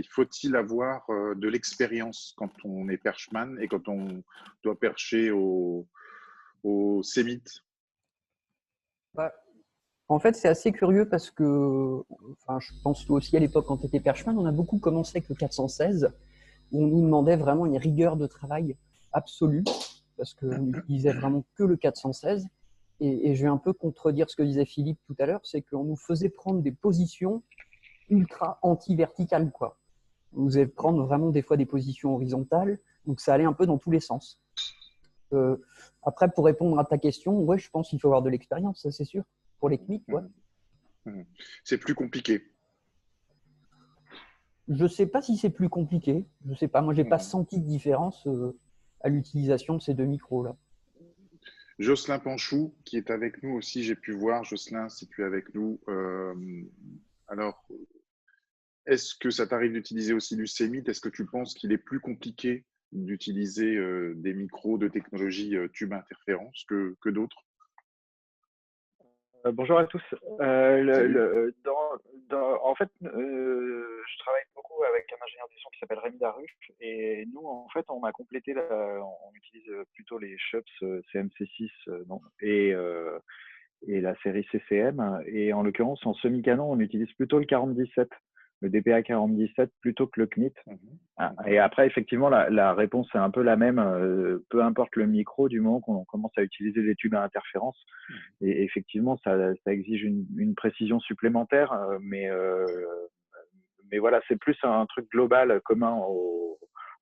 faut-il avoir de l'expérience quand on est perchman et quand on doit percher au CEMIT? En fait, c'est assez curieux parce que, enfin, je pense toi aussi à l'époque quand tu étais perchman, on a beaucoup commencé avec le 416 où on nous demandait vraiment une rigueur de travail absolue parce qu'on n'utilisait vraiment que le 416. Et je vais un peu contredire ce que disait Philippe tout à l'heure, c'est qu'on nous faisait prendre des positions ultra anti-verticales, quoi. On nous faisait prendre vraiment des fois des positions horizontales, donc ça allait un peu dans tous les sens. Après, pour répondre à ta question, ouais, je pense qu'il faut avoir de l'expérience, ça c'est sûr. Pour les CMIT, ouais. C'est plus compliqué. Je ne sais pas si c'est plus compliqué. Je ne sais pas. Moi, je n'ai pas senti de différence à l'utilisation de ces deux micros-là. Jocelyn Panchou, qui est avec nous aussi, j'ai pu voir. Jocelyn, si tu es avec nous. Alors, est-ce que ça t'arrive d'utiliser aussi du CEMIT? Est-ce que tu penses qu'il est plus compliqué d'utiliser des micros de technologie tube interférence que d'autres? Bonjour à tous. En fait, je travaille beaucoup avec un ingénieur du son qui s'appelle Rémi Daruche et nous, en fait, on a complété, on utilise plutôt les Shups CMC6 et la série CCM. Et en l'occurrence, en semi-canon, on utilise plutôt le 4017, le DPA 4017 plutôt que le CNIT. Et après, effectivement, la réponse est un peu la même, peu importe le micro, du moment qu'on commence à utiliser des tubes à interférence. Et effectivement, ça exige une précision supplémentaire, mais voilà, c'est plus un truc global commun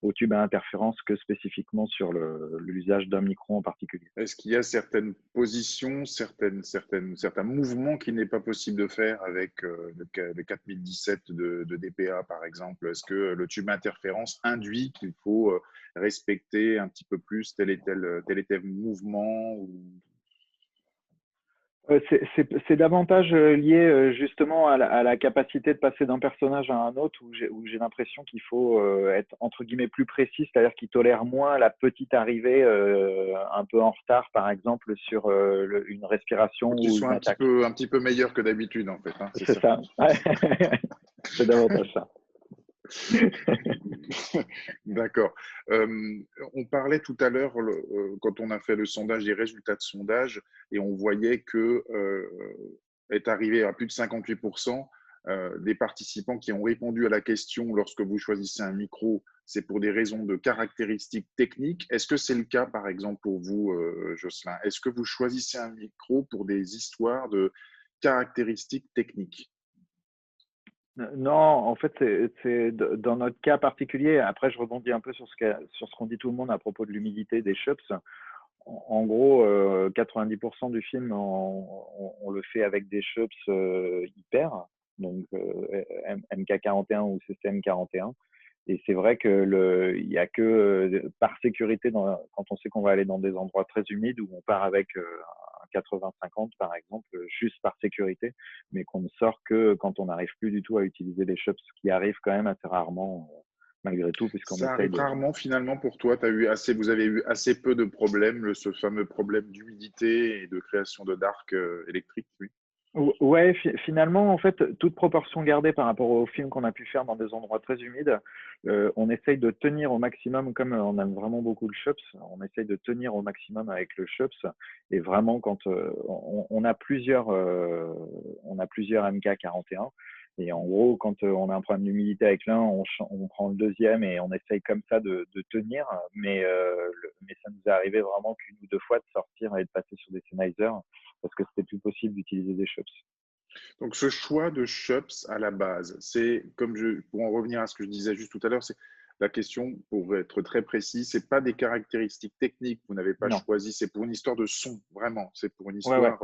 aux tubes à interférence que spécifiquement sur l'usage d'un micro en particulier. Est-ce qu'il y a certaines positions, certains mouvements qu'il n'est pas possible de faire avec le 4017 de DPA, par exemple? Est-ce que le tube à interférence induit qu'il faut respecter un petit peu plus tel et tel mouvement ou... C'est davantage lié justement à la capacité de passer d'un personnage à un autre où j'ai l'impression qu'il faut être entre guillemets plus précis, c'est-à-dire qu'il tolère moins la petite arrivée un peu en retard, par exemple, sur une respiration ou une attaque. Un petit peu meilleur que d'habitude, en fait. Hein, c'est ça. C'est davantage ça. D'accord. On parlait tout à l'heure, quand on a fait le sondage, des résultats de sondage, et on voyait que est arrivé à plus de 58% des participants qui ont répondu à la question lorsque vous choisissez un micro, c'est pour des raisons de caractéristiques techniques. Est-ce que c'est le cas, par exemple, pour vous, Jocelyn? Est-ce que vous choisissez un micro pour des histoires de caractéristiques techniques? Non, en fait, c'est dans notre cas particulier. Après, je rebondis un peu sur ce qu'on dit tout le monde à propos de l'humidité des Shups. En gros, 90% du film, on le fait avec des Shups hyper, donc MK41 ou CCM41. Et c'est vrai que il y a que par sécurité, quand on sait qu'on va aller dans des endroits très humides où on part avec un 80-50 par exemple, juste par sécurité, mais qu'on ne sort que quand on n'arrive plus du tout à utiliser les Shups, ce qui arrive quand même assez rarement malgré tout. Ça arrive rarement finalement pour toi. Vous avez eu assez peu de problèmes, ce fameux problème d'humidité et de création de dark électrique, oui. Ouais, finalement, en fait, toute proportion gardée par rapport au film qu'on a pu faire dans des endroits très humides, on essaye de tenir au maximum, comme on aime vraiment beaucoup le Shups, on essaye de tenir au maximum avec le Shups. Et vraiment, quand on a plusieurs MK41, et en gros, quand on a un problème d'humidité avec l'un, on prend le deuxième et on essaye comme ça de tenir. Mais ça nous est arrivé vraiment qu'une ou deux fois de sortir et de passer sur des Sennheiser parce que c'était plus possible d'utiliser des Shups. Donc, ce choix de Shups à la base, c'est, pour en revenir à ce que je disais juste tout à l'heure, c'est La question, pour être très précis, ce n'est pas des caractéristiques techniques que vous n'avez pas choisies, c'est pour une histoire de son, vraiment. C'est pour une histoire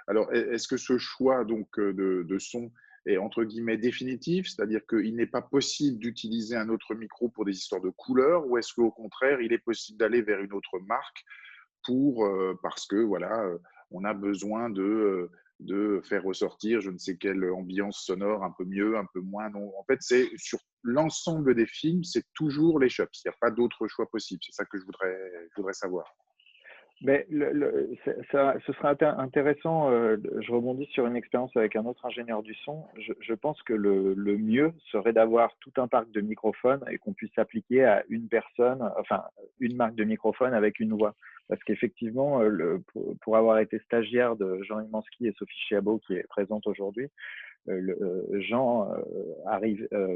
Alors, est-ce que ce choix donc, de son est entre guillemets définitif, c'est-à-dire qu'il n'est pas possible d'utiliser un autre micro pour des histoires de couleurs, ou est-ce qu'au contraire, il est possible d'aller vers une autre marque parce que voilà, on a besoin de faire ressortir je ne sais quelle ambiance sonore un peu mieux, un peu moins. Non. En fait, c'est sur l'ensemble des films, c'est toujours les shops. Il n'y a pas d'autre choix possible. C'est ça que je voudrais savoir. Mais ce serait intéressant, je rebondis sur une expérience avec un autre ingénieur du son. Je pense que le mieux serait d'avoir tout un parc de microphones et qu'on puisse s'appliquer à une personne, enfin une marque de microphone avec une voix. Parce qu'effectivement, pour avoir été stagiaire de Jean Imanski et Sophie Chiabo, qui est présente aujourd'hui, Jean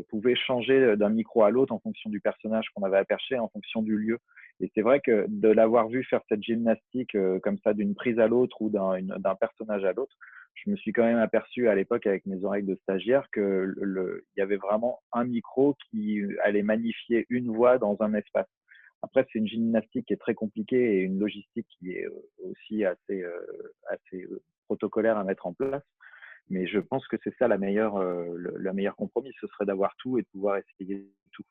pouvait changer d'un micro à l'autre en fonction du personnage qu'on avait à percher, en fonction du lieu. Et c'est vrai que de l'avoir vu faire cette gymnastique comme ça d'une prise à l'autre ou d'un personnage à l'autre, je me suis quand même aperçu à l'époque avec mes oreilles de stagiaire que il y avait vraiment un micro qui allait magnifier une voix dans un espace. Après, c'est une gymnastique qui est très compliquée et une logistique qui est aussi assez protocolaire à mettre en place. Mais je pense que c'est ça la meilleure compromis, ce serait d'avoir tout et de pouvoir essayer tout.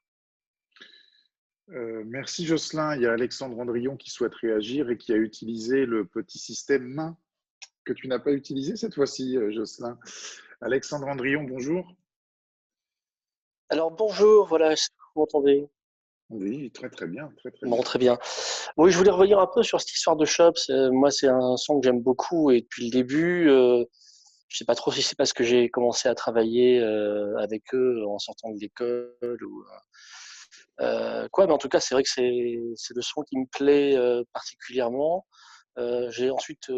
Merci Jocelyn. Il y a Alexandre Andrion qui souhaite réagir et qui a utilisé le petit système main que tu n'as pas utilisé cette fois-ci, Jocelyn. Alexandre Andrion, bonjour. Alors bonjour, voilà, est-ce que vous m'entendez? Oui, très bien. Bon, très bien. Oui, je voulais revenir un peu sur cette histoire de Shops. Moi, c'est un son que j'aime beaucoup et depuis le début, je sais pas trop si c'est parce que j'ai commencé à travailler avec eux en sortant de l'école ou quoi, mais en tout cas, c'est vrai que c'est le son qui me plaît particulièrement. J'ai ensuite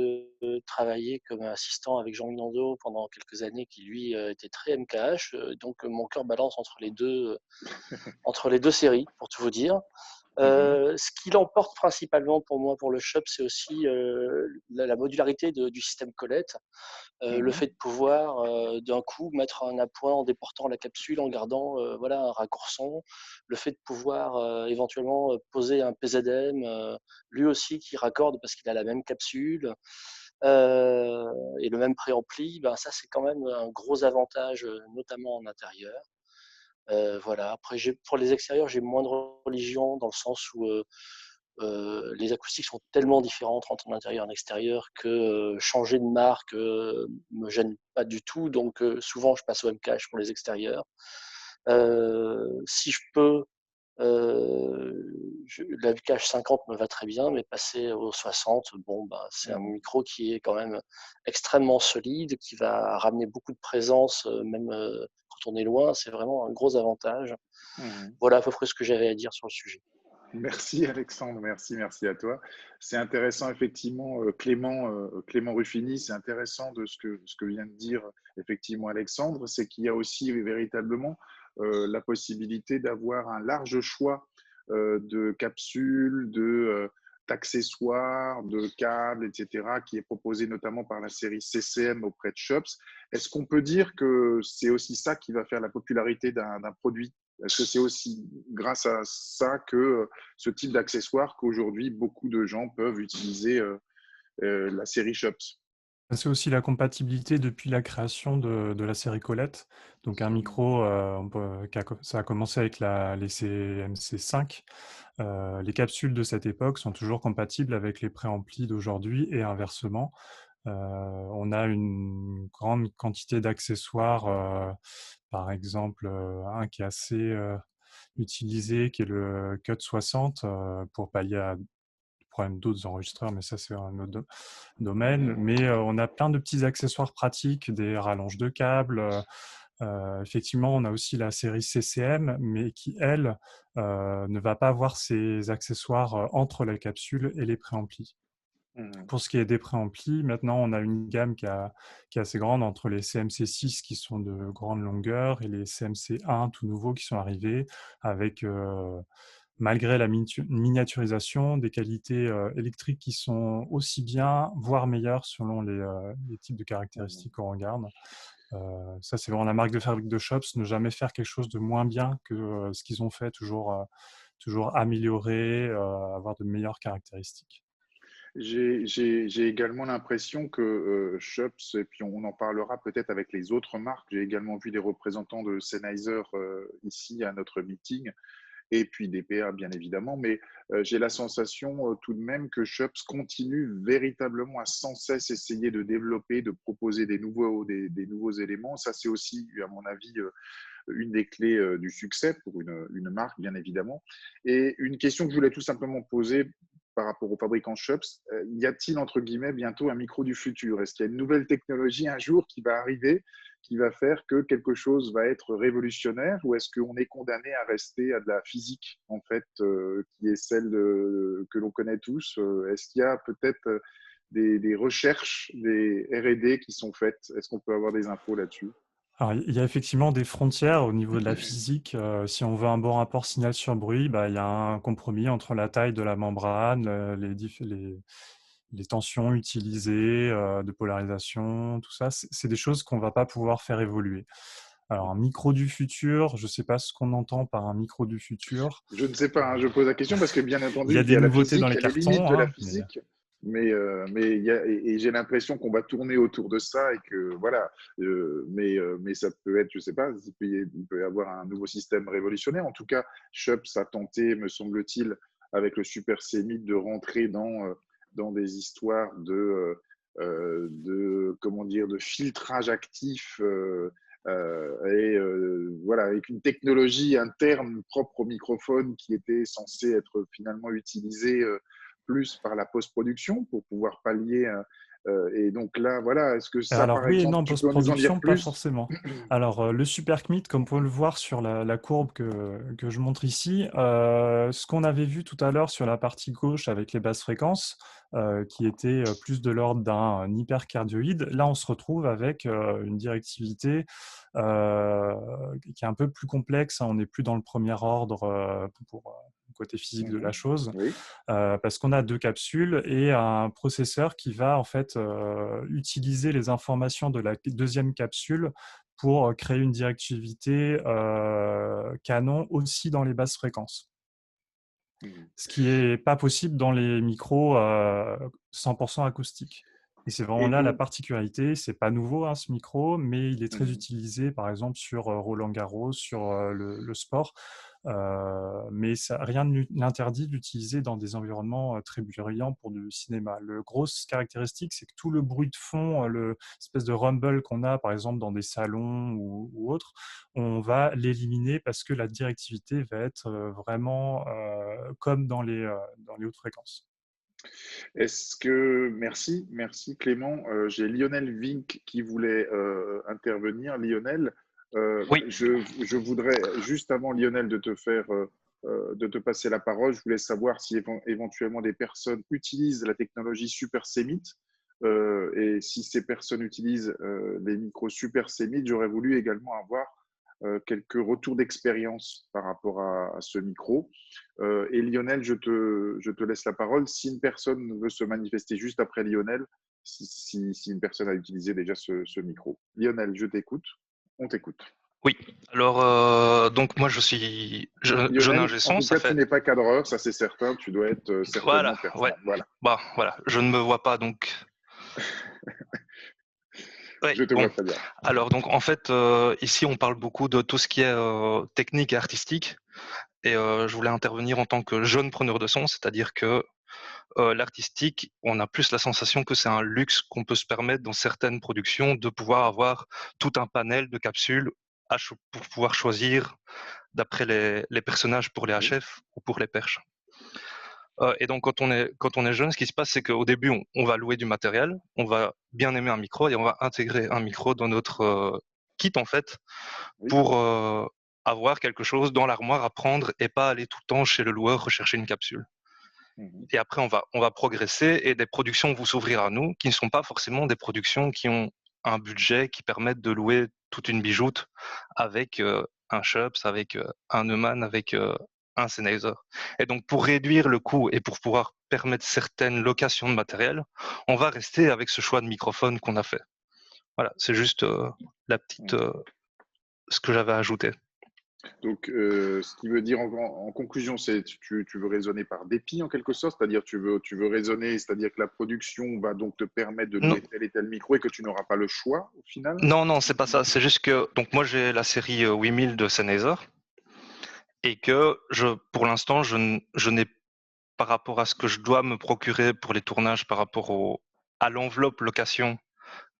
travaillé comme assistant avec Jean Minando pendant quelques années, qui lui était très MKH, donc mon cœur balance entre les deux séries, pour tout vous dire. Ce qui l'emporte principalement pour moi pour le shop, c'est aussi la modularité du système Colette. Le fait de pouvoir d'un coup mettre un appoint en déportant la capsule, en gardant voilà, un raccourçon. Le fait de pouvoir éventuellement poser un PZM, lui aussi qui raccorde parce qu'il a la même capsule. Et le même préampli, ben ça c'est quand même un gros avantage, notamment en intérieur. Voilà. Après, pour les extérieurs, j'ai moins de religion dans le sens où les acoustiques sont tellement différentes entre l'intérieur et l'extérieur que changer de marque me gêne pas du tout. Donc souvent, je passe au MKH pour les extérieurs. Si je peux, la MKH 50 me va très bien, mais passer au 60, bon, bah, c'est un micro qui est quand même extrêmement solide, qui va ramener beaucoup de présence, même quand on est loin. C'est vraiment un gros avantage. Voilà à peu près ce que j'avais à dire sur le sujet. Merci Alexandre, merci à toi. C'est intéressant effectivement, Clément Ruffini, c'est intéressant de ce que vient de dire effectivement Alexandre, c'est qu'il y a aussi véritablement la possibilité d'avoir un large choix de capsules, d'accessoires, de câbles, etc., qui est proposé notamment par la série CCM auprès de Shops. Est-ce qu'on peut dire que c'est aussi ça qui va faire la popularité d'un produit? Est-ce que c'est aussi grâce à ça que ce type d'accessoire qu'aujourd'hui beaucoup de gens peuvent utiliser la série Shops? C'est aussi la compatibilité depuis la création de la série Colette. Donc un micro, ça a commencé avec les CMC5. Les capsules de cette époque sont toujours compatibles avec les préamplis d'aujourd'hui et inversement. On a une grande quantité d'accessoires, par exemple un qui est assez utilisé, qui est le Cut 60 pour pallier à problème d'autres enregistreurs, mais ça c'est un autre domaine. Mais on a plein de petits accessoires pratiques, des rallonges de câbles. Effectivement, on a aussi la série CCM, mais qui, elle, ne va pas avoir ces accessoires entre la capsule et les préamplis. Pour ce qui est des préamplis, maintenant, on a une gamme qui est assez grande entre les CMC6 qui sont de grande longueur et les CMC1 tout nouveaux qui sont arrivés avec, malgré la miniaturisation, des qualités électriques qui sont aussi bien, voire meilleures selon les types de caractéristiques qu'on regarde. Ça, c'est vraiment la marque de fabrique de Shops, ne jamais faire quelque chose de moins bien que ce qu'ils ont fait, toujours améliorer, avoir de meilleures caractéristiques. J'ai également l'impression que Shops, et puis on en parlera peut-être avec les autres marques, j'ai également vu des représentants de Sennheiser ici à notre meeting, et puis DPA bien évidemment, mais j'ai la sensation tout de même que Shops continue véritablement à sans cesse essayer de développer, de proposer des nouveaux éléments. Ça, c'est aussi, à mon avis, une des clés du succès pour une marque, bien évidemment. Et une question que je voulais tout simplement poser par rapport aux fabricants Shops, y a-t-il, entre guillemets, bientôt un micro du futur? Est-ce qu'il y a une nouvelle technologie un jour qui va arriver, qui va faire que quelque chose va être révolutionnaire, ou est-ce qu'on est condamné à rester à de la physique, en fait, qui est celle que l'on connaît tous? Est-ce qu'il y a peut-être des recherches, des R&D qui sont faites? Est-ce qu'on peut avoir des infos là-dessus? Alors, il y a effectivement des frontières au niveau de la physique. Si on veut un bon rapport signal sur bruit, il y a un compromis entre la taille de la membrane, les tensions utilisées, de polarisation, tout ça. C'est des choses qu'on ne va pas pouvoir faire évoluer. Alors, un micro du futur, je ne sais pas ce qu'on entend par un micro du futur. Je ne sais pas, je pose la question parce que bien entendu, il y a des nouveautés physique, dans les il y a cartons. les limites de la physique. Mais j'ai l'impression qu'on va tourner autour de ça et que voilà, mais ça peut être, je sais pas, il peut y avoir un nouveau système révolutionnaire. En tout cas, Shops a tenté, me semble-t-il, avec le Super C-Mid, de rentrer dans des histoires comment dire, de filtrage actif. Voilà, avec une technologie interne propre au microphone qui était censée être finalement utilisée plus par la post-production pour pouvoir pallier. Et donc là, voilà, est-ce que ça, Alors par oui et exemple, non, tu peux nous en dire post-production, pas plus? forcément. Alors le Super CMIT, comme on peut le voir sur la courbe que je montre ici, ce qu'on avait vu tout à l'heure sur la partie gauche avec les basses fréquences, qui était plus de l'ordre d'un hypercardioïde, là on se retrouve avec une directivité qui est un peu plus complexe, hein. On n'est plus dans le premier ordre pour côté physique de la chose, Oui. parce qu'on a 2 capsules et un processeur qui va en fait utiliser les informations de la deuxième capsule pour créer une directivité canon aussi dans les basses fréquences. Ce qui n'est pas possible dans les micros 100% acoustiques. Et c'est vraiment là la particularité. C'est pas nouveau hein, ce micro, mais il est très utilisé par exemple sur Roland Garros, sur le sport. Mais rien ne l'interdit d'utiliser dans des environnements très bruyants pour du cinéma. La grosse caractéristique, c'est que tout le bruit de fond, l'espèce de rumble qu'on a par exemple dans des salons ou autres, on va l'éliminer parce que la directivité va être vraiment comme dans les hautes fréquences. Merci Clément. J'ai Lionel Vink qui voulait intervenir. Lionel, oui. Je voudrais, juste avant Lionel de te passer la parole, je voulais savoir si éventuellement des personnes utilisent la technologie Super C-Mid. Et si ces personnes utilisent les micros Super C-Mid, j'aurais voulu également avoir quelques retours d'expérience par rapport à ce micro. Et Lionel, je te laisse la parole. Si une personne veut se manifester juste après Lionel, si une personne a utilisé déjà ce micro. Lionel, je t'écoute. On t'écoute. Oui, alors donc moi je suis jeune ingé son. En tout cas, tu n'es pas cadreur, ça c'est certain. Tu dois être certainement pertinent. Ouais. Voilà, je ne me vois pas donc. Ouais, je te vois très bien. Alors donc en fait ici on parle beaucoup de tout ce qui est technique et artistique et je voulais intervenir en tant que jeune preneur de son, c'est-à-dire que l'artistique, on a plus la sensation que c'est un luxe qu'on peut se permettre dans certaines productions de pouvoir avoir tout un panel de capsules pour pouvoir choisir d'après les personnages pour les HF ou pour les perches. Et donc quand on est jeune, ce qui se passe, c'est qu'au début, on va louer du matériel, on va bien aimer un micro et on va intégrer un micro dans notre kit en fait pour avoir quelque chose dans l'armoire à prendre et pas aller tout le temps chez le loueur rechercher une capsule. Et après, on va progresser et des productions vont s'ouvrir à nous qui ne sont pas forcément des productions qui ont un budget qui permettent de louer toute une bijoute avec un Shops, avec un Neumann, avec un Sennheiser. Et donc, pour réduire le coût et pour pouvoir permettre certaines locations de matériel, on va rester avec ce choix de microphone qu'on a fait. Voilà, c'est juste la petite, ce que j'avais ajouté. Donc, ce qui veut dire en conclusion, c'est tu veux raisonner par dépit en quelque sorte, c'est-à-dire tu veux raisonner, c'est-à-dire que la production va donc te permettre de louer tel et tel micro et que tu n'auras pas le choix au final? Non, c'est pas ça. C'est juste que donc moi j'ai la série 8000 de Sennheiser et que pour l'instant, je n'ai par rapport à ce que je dois me procurer pour les tournages, par rapport à l'enveloppe location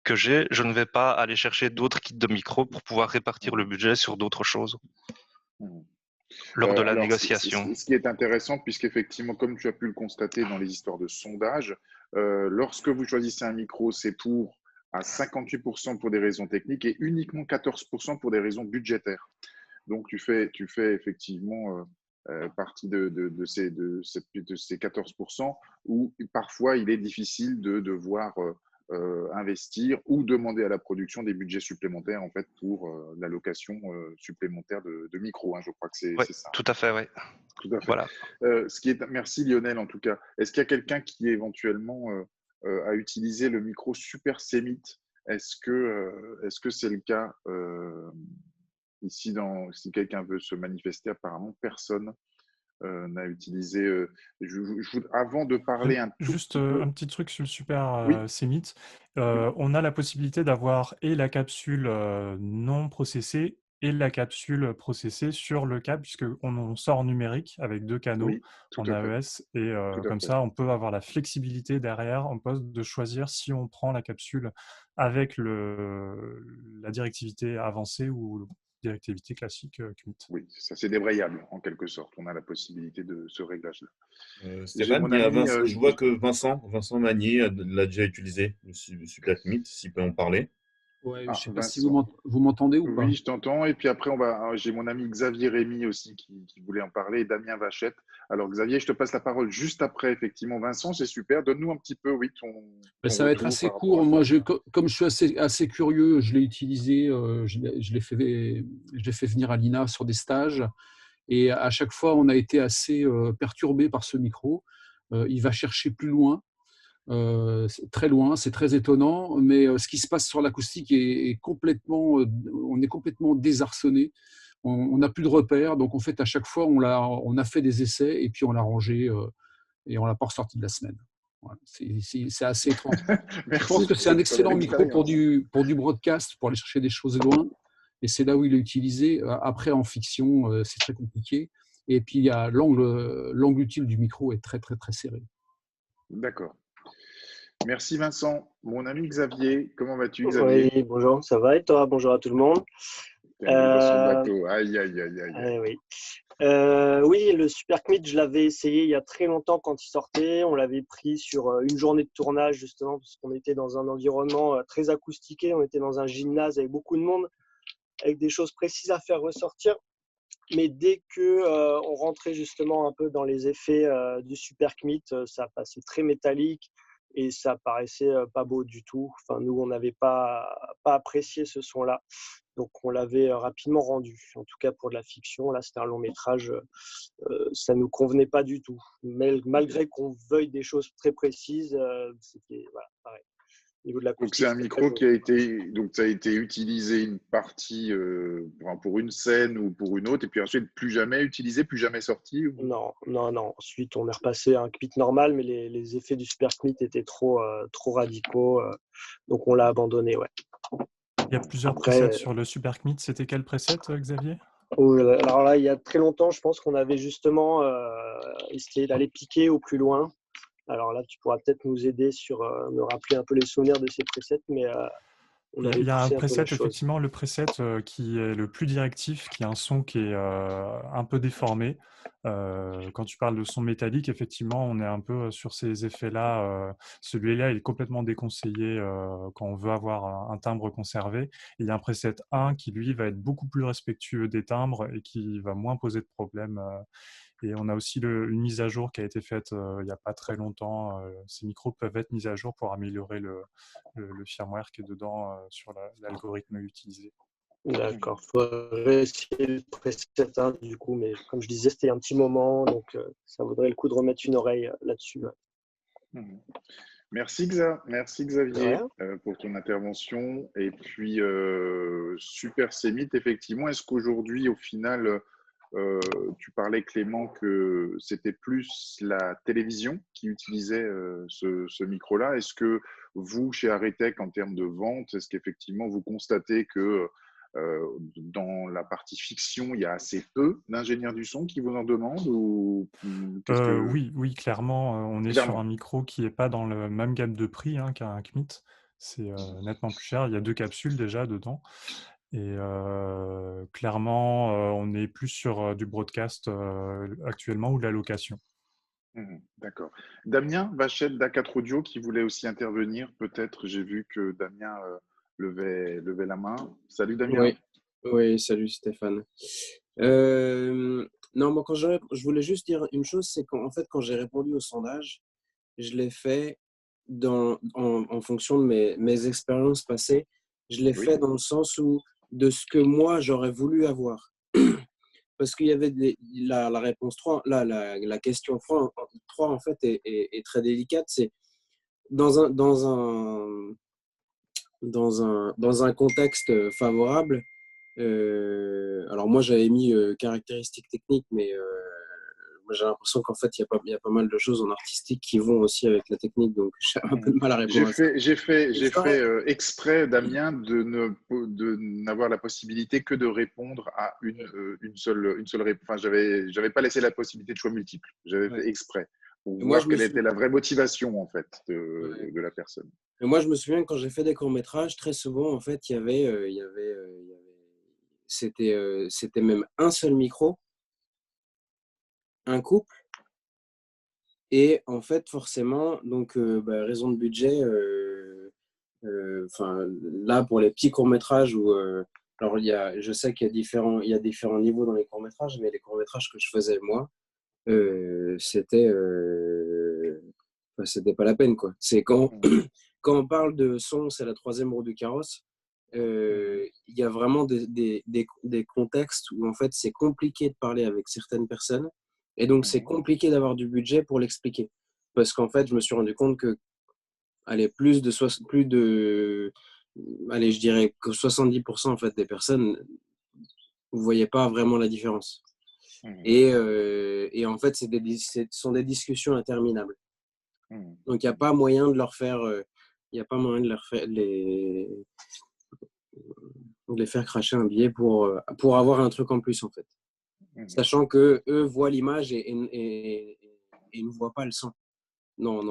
que j'ai, je ne vais pas aller chercher d'autres kits de micro pour pouvoir répartir le budget sur d'autres choses lors de la négociation. Ce qui est intéressant, puisqu'effectivement, comme tu as pu le constater dans les histoires de sondage, lorsque vous choisissez un micro, c'est à 58% pour des raisons techniques et uniquement 14% pour des raisons budgétaires. Donc, tu fais effectivement partie de ces 14% où parfois il est difficile de devoir investir ou demander à la production des budgets supplémentaires en fait pour la location supplémentaire de micros. Hein, je crois que c'est ça. Tout à fait, oui. Tout à fait. Voilà. Merci Lionel en tout cas. Est-ce qu'il y a quelqu'un qui éventuellement a utilisé le micro Super C-Meet? Est-ce que c'est le cas ici si quelqu'un veut se manifester? Apparemment personne n'a utilisé. Avant de parler un petit truc sur le Super C-Meet. On a la possibilité d'avoir et la capsule non processée et la capsule processée sur le câble, puisqu'on sort numérique avec 2 canaux en AES. Et comme ça, on peut avoir la flexibilité derrière en poste de choisir si on prend la capsule avec la directivité avancée ou directivité classique CMIT. Oui, ça c'est débrayable en quelque sorte. On a la possibilité de ce réglage-là. Stéphane, je vois que Vincent Magnier l'a déjà utilisé, le Super CMIT, s'il peut en parler. Ouais, je ne sais pas si vous m'entendez ou pas. Oui, je t'entends. Et puis après, j'ai mon ami Xavier Rémy aussi qui voulait en parler, et Damien Vachette. Alors Xavier, je te passe la parole juste après, effectivement. Vincent, c'est super. Donne-nous un petit peu, ton ça va être assez court. Moi, comme je suis assez curieux, je l'ai utilisé, je l'ai fait venir à l'INA sur des stages. Et à chaque fois, on a été assez perturbé par ce micro. Il va chercher plus loin. Très loin, c'est très étonnant, mais ce qui se passe sur l'acoustique est complètement, on est complètement désarçonné, on n'a plus de repères, donc en fait à chaque fois on a fait des essais et puis on l'a rangé et on l'a pas ressorti de la semaine. Voilà, c'est assez étrange. Je pense que c'est un excellent micro pour du broadcast, pour aller chercher des choses loin, et c'est là où il est utilisé. Après en fiction, c'est très compliqué, et puis il y a l'angle utile du micro est très très très serré. D'accord. Merci Vincent. Mon ami Xavier, comment vas-tu Xavier? Oui, bonjour, ça va et toi? Bonjour à tout le monde. Aïe. Oui. Oui, le Super CMIT, je l'avais essayé il y a très longtemps quand il sortait. On l'avait pris sur une journée de tournage justement parce qu'on était dans un environnement très acoustiqué. On était dans un gymnase avec beaucoup de monde, avec des choses précises à faire ressortir. Mais dès que on rentrait justement un peu dans les effets du Super CMIT, ça passait très métallique. Et ça paraissait pas beau du tout. Enfin, nous, on n'avait pas apprécié ce son-là. Donc, on l'avait rapidement rendu. En tout cas, pour de la fiction, là, c'était un long métrage. Ça ne nous convenait pas du tout. Mais malgré qu'on veuille des choses très précises, c'était pareil. Donc, c'est un micro qui a été utilisé une partie pour une scène ou pour une autre, et puis ensuite plus jamais utilisé, plus jamais sorti ou... Non. Ensuite, on est repassé à un CMIT normal, mais les effets du Super CMIT étaient trop radicaux, donc on l'a abandonné. Ouais. Il y a plusieurs presets sur le Super CMIT. C'était quel preset, Xavier? Alors là, il y a très longtemps, je pense qu'on avait justement essayé d'aller piquer au plus loin. Alors là, tu pourras peut-être nous aider sur me rappeler un peu les souvenirs de ces presets, mais il y a un preset, effectivement, le preset qui est le plus directif, qui a un son qui est un peu déformé. Quand tu parles de son métallique, effectivement, on est un peu sur ces effets-là. Celui-là, il est complètement déconseillé quand on veut avoir un timbre conservé. Il y a un preset 1 qui, lui, va être beaucoup plus respectueux des timbres et qui va moins poser de problèmes. Et on a aussi une mise à jour qui a été faite il n'y a pas très longtemps. Ces micros peuvent être mis à jour pour améliorer le firmware qui est dedans sur l'algorithme utilisé. D'accord, il faudrait essayer le preset 1 du coup, mais comme je disais, c'était un petit moment, donc ça vaudrait le coup de remettre une oreille là-dessus. Merci Xavier pour ton intervention. Et puis, super Cémite, effectivement, est-ce qu'aujourd'hui, au final, tu parlais Clément que c'était plus la télévision qui utilisait ce micro-là. Est-ce que vous, chez Aretech, en termes de vente, est-ce qu'effectivement vous constatez que dans la partie fiction, il y a assez peu d'ingénieurs du son qui vous en demandent ou Oui, clairement, on est sur un micro qui n'est pas dans la même gamme de prix qu'un CMIT. C'est nettement plus cher. Il y a 2 capsules déjà dedans. Et clairement, on est plus sur du broadcast actuellement ou de la location. D'accord. Damien Vachette d'A4 Audio qui voulait aussi intervenir. Peut-être, j'ai vu que Damien levait la main. Salut Damien. Oui, salut Stéphane. Non, moi, je voulais juste dire une chose, c'est qu'en fait, quand j'ai répondu au sondage, je l'ai fait en fonction de mes expériences passées. Je l'ai fait dans le sens où de ce que moi, j'aurais voulu avoir. Parce qu'il y avait la réponse 3, là, la question 3 en fait, est très délicate. C'est dans un contexte favorable. Alors moi, j'avais mis caractéristiques techniques, mais moi, j'ai l'impression qu'en fait, il y a pas mal de choses en artistique qui vont aussi avec la technique, donc j'ai un peu de mal à répondre à ça. J'ai fait exprès, Damien, de n'avoir la possibilité que de répondre à une seule réponse. Enfin, j'avais pas laissé la possibilité de choix multiples. J'avais fait exprès pour voir quelle était la vraie motivation en fait de la personne. Et moi, je me souviens que quand j'ai fait des courts-métrages, très souvent, en fait, c'était même un seul micro, un couple, et en fait, forcément, donc, raison de budget, là, pour les petits courts-métrages, alors je sais qu'il y a différents niveaux dans les courts-métrages, mais les courts-métrages que je faisais, moi, c'était pas la peine, quoi. C'est quand on parle de son, c'est la 3e roue du carrosse. Il y a vraiment des contextes où en fait c'est compliqué de parler avec certaines personnes et donc c'est compliqué d'avoir du budget pour l'expliquer parce qu'en fait je me suis rendu compte que je dirais que 70% en fait des personnes ne voyaient pas vraiment la différence et en fait ce sont des discussions interminables. Donc il n'y a pas moyen de leur faire les faire cracher un billet pour avoir un truc en plus en fait. Sachant que eux voient l'image et ne voient pas le son. Non,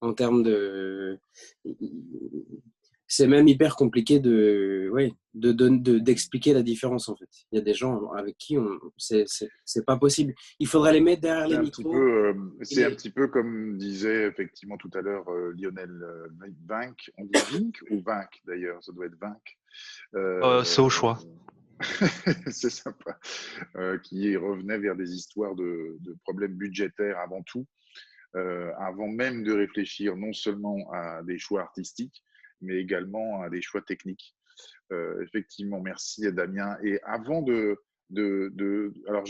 en termes de... C'est même hyper compliqué d'expliquer la différence en fait. Il y a des gens avec qui c'est pas possible. Il faudrait les mettre derrière les micros. C'est un petit peu comme disait effectivement tout à l'heure Lionel Vinck. On dit Vinck ou Vinck d'ailleurs? Ça doit être Vinck. C'est au choix. C'est sympa. Qui revenait vers des histoires de problèmes budgétaires avant tout, avant même de réfléchir non seulement à des choix artistiques, mais également à des choix techniques. Effectivement, merci Damien. Et avant alors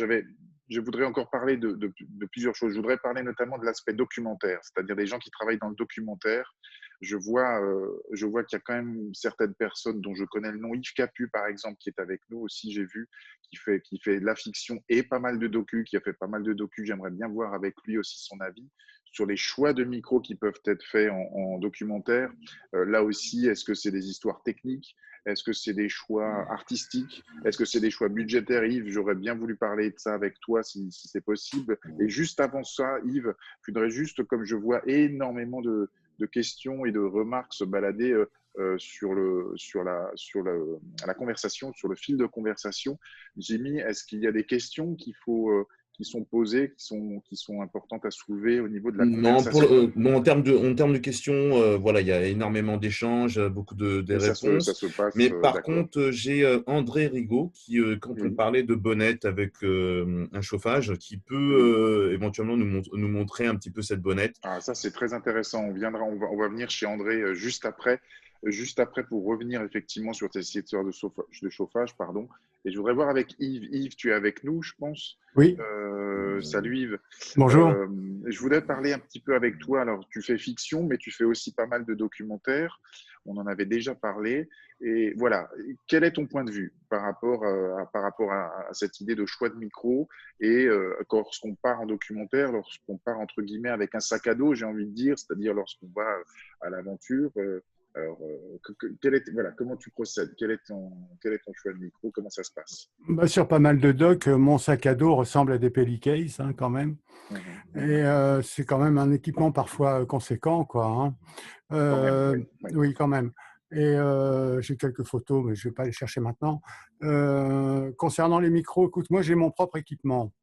je voudrais encore parler de plusieurs choses. Je voudrais parler notamment de l'aspect documentaire, c'est-à-dire des gens qui travaillent dans le documentaire. Je vois qu'il y a quand même certaines personnes dont je connais le nom, Yves Capu par exemple, qui est avec nous aussi, j'ai vu, qui fait de la fiction et pas mal de docus, qui a fait pas mal de docus. J'aimerais bien voir avec lui aussi son avis sur les choix de micros qui peuvent être faits en documentaire. Là aussi, est-ce que c'est des histoires techniques? Est-ce que c'est des choix artistiques? Est-ce que c'est des choix budgétaires? Yves, j'aurais bien voulu parler de ça avec toi si c'est possible. Et juste avant ça, Yves, je voudrais juste, comme je vois énormément de questions et de remarques se balader sur la conversation, sur le fil de conversation, j'ai mis, est-ce qu'il y a des questions qui sont posées, qui sont importantes à soulever au niveau de la conversation? Non, en termes de questions, voilà, il y a énormément d'échanges, beaucoup de réponses. Ça se passe, mais par contre, j'ai André Rigaud qui, quand on parlait de bonnette avec un chauffage, qui peut éventuellement nous montrer un petit peu cette bonnette. Ah, ça, c'est très intéressant. On va venir chez André juste après. juste après pour revenir effectivement sur tes histoires de chauffage, pardon. Et je voudrais voir avec Yves. Yves, tu es avec nous, je pense. Oui. Salut Yves. Bonjour. Je voudrais parler un petit peu avec toi. Alors, tu fais fiction, mais tu fais aussi pas mal de documentaires. On en avait déjà parlé. Et voilà, quel est ton point de vue par rapport à cette idée de choix de micro et lorsqu'on part en documentaire, lorsqu'on part entre guillemets avec un sac à dos, j'ai envie de dire, c'est-à-dire lorsqu'on va à l'aventure. Alors, voilà, comment tu procèdes? Quel est ton choix de micro? Comment ça se passe? Bah, sur pas mal de docs, mon sac à dos ressemble à des Pellicase quand même. Et c'est quand même un équipement parfois conséquent, quoi. Oui, quand même. Et j'ai quelques photos, mais je ne vais pas les chercher maintenant. Concernant les micros, écoute, moi j'ai mon propre équipement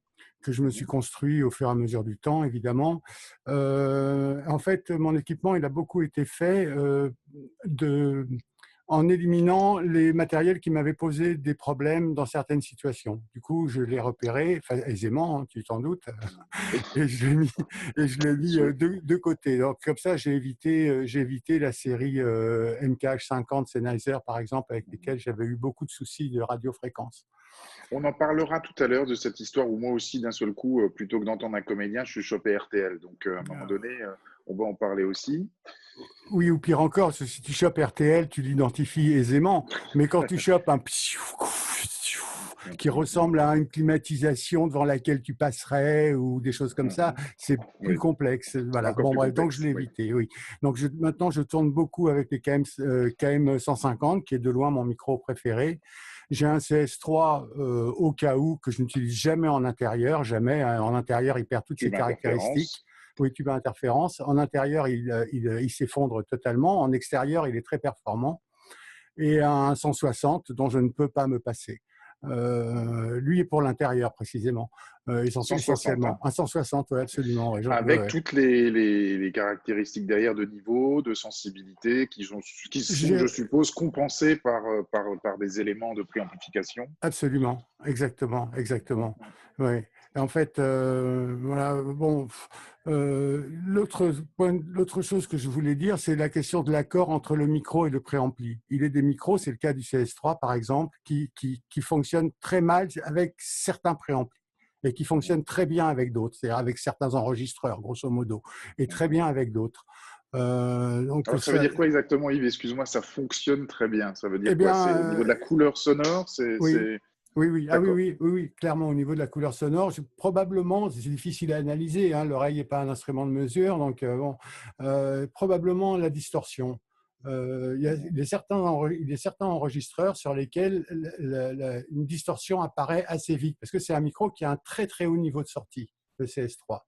que je me suis construit au fur et à mesure du temps, évidemment. En fait, mon équipement, il a beaucoup été fait en éliminant les matériels qui m'avaient posé des problèmes dans certaines situations. Du coup, je l'ai repéré aisément, tu t'en doutes, et je l'ai mis de côté. Donc, comme ça, j'ai évité la série MKH50 Sennheiser, par exemple, avec lesquels j'avais eu beaucoup de soucis de radiofréquence. On en parlera tout à l'heure de cette histoire où moi aussi, d'un seul coup, plutôt que d'entendre un comédien, je suis chopé RTL. Donc, à un moment donné, on va en parler aussi. Oui, ou pire encore, si tu chopes RTL, tu l'identifies aisément. Mais quand tu chopes un qui ressemble à une climatisation devant laquelle tu passerais ou des choses comme ça, c'est plus complexe. Voilà. Bon, bref, donc je l'ai évité, oui. Donc maintenant, je tourne beaucoup avec les KM 150, qui est de loin mon micro préféré. J'ai un CS3 au cas où, que je n'utilise jamais en intérieur, jamais. En intérieur, il perd toutes ses caractéristiques. Oui, tube à interférence. En intérieur, il s'effondre totalement. En extérieur, il est très performant. Et un 160 dont je ne peux pas me passer. Lui est pour l'intérieur précisément, essentiellement. Un 160, oui, absolument. Ouais, avec toutes les caractéristiques derrière de niveau, de sensibilité, qui sont, je suppose, compensées par des éléments de préamplification. Absolument, exactement. Oui. En fait, voilà. Bon, l'autre chose que je voulais dire, c'est la question de l'accord entre le micro et le préampli. Il est des micros, c'est le cas du CS3 par exemple, qui fonctionnent très mal avec certains préamplis et qui fonctionnent très bien avec d'autres, c'est-à-dire avec certains enregistreurs, grosso modo, et très bien avec d'autres. Donc alors, ça veut dire quoi exactement, Yves? Excuse-moi, ça fonctionne très bien. Ça veut dire quoi? C'est au niveau de la couleur sonore, Oui. Ah, oui, clairement, au niveau de la couleur sonore, probablement, c'est difficile à analyser, hein, l'oreille n'est pas un instrument de mesure, donc probablement la distorsion. Il y a certains enregistreurs sur lesquels une distorsion apparaît assez vite, parce que c'est un micro qui a un très très haut niveau de sortie, le CS3.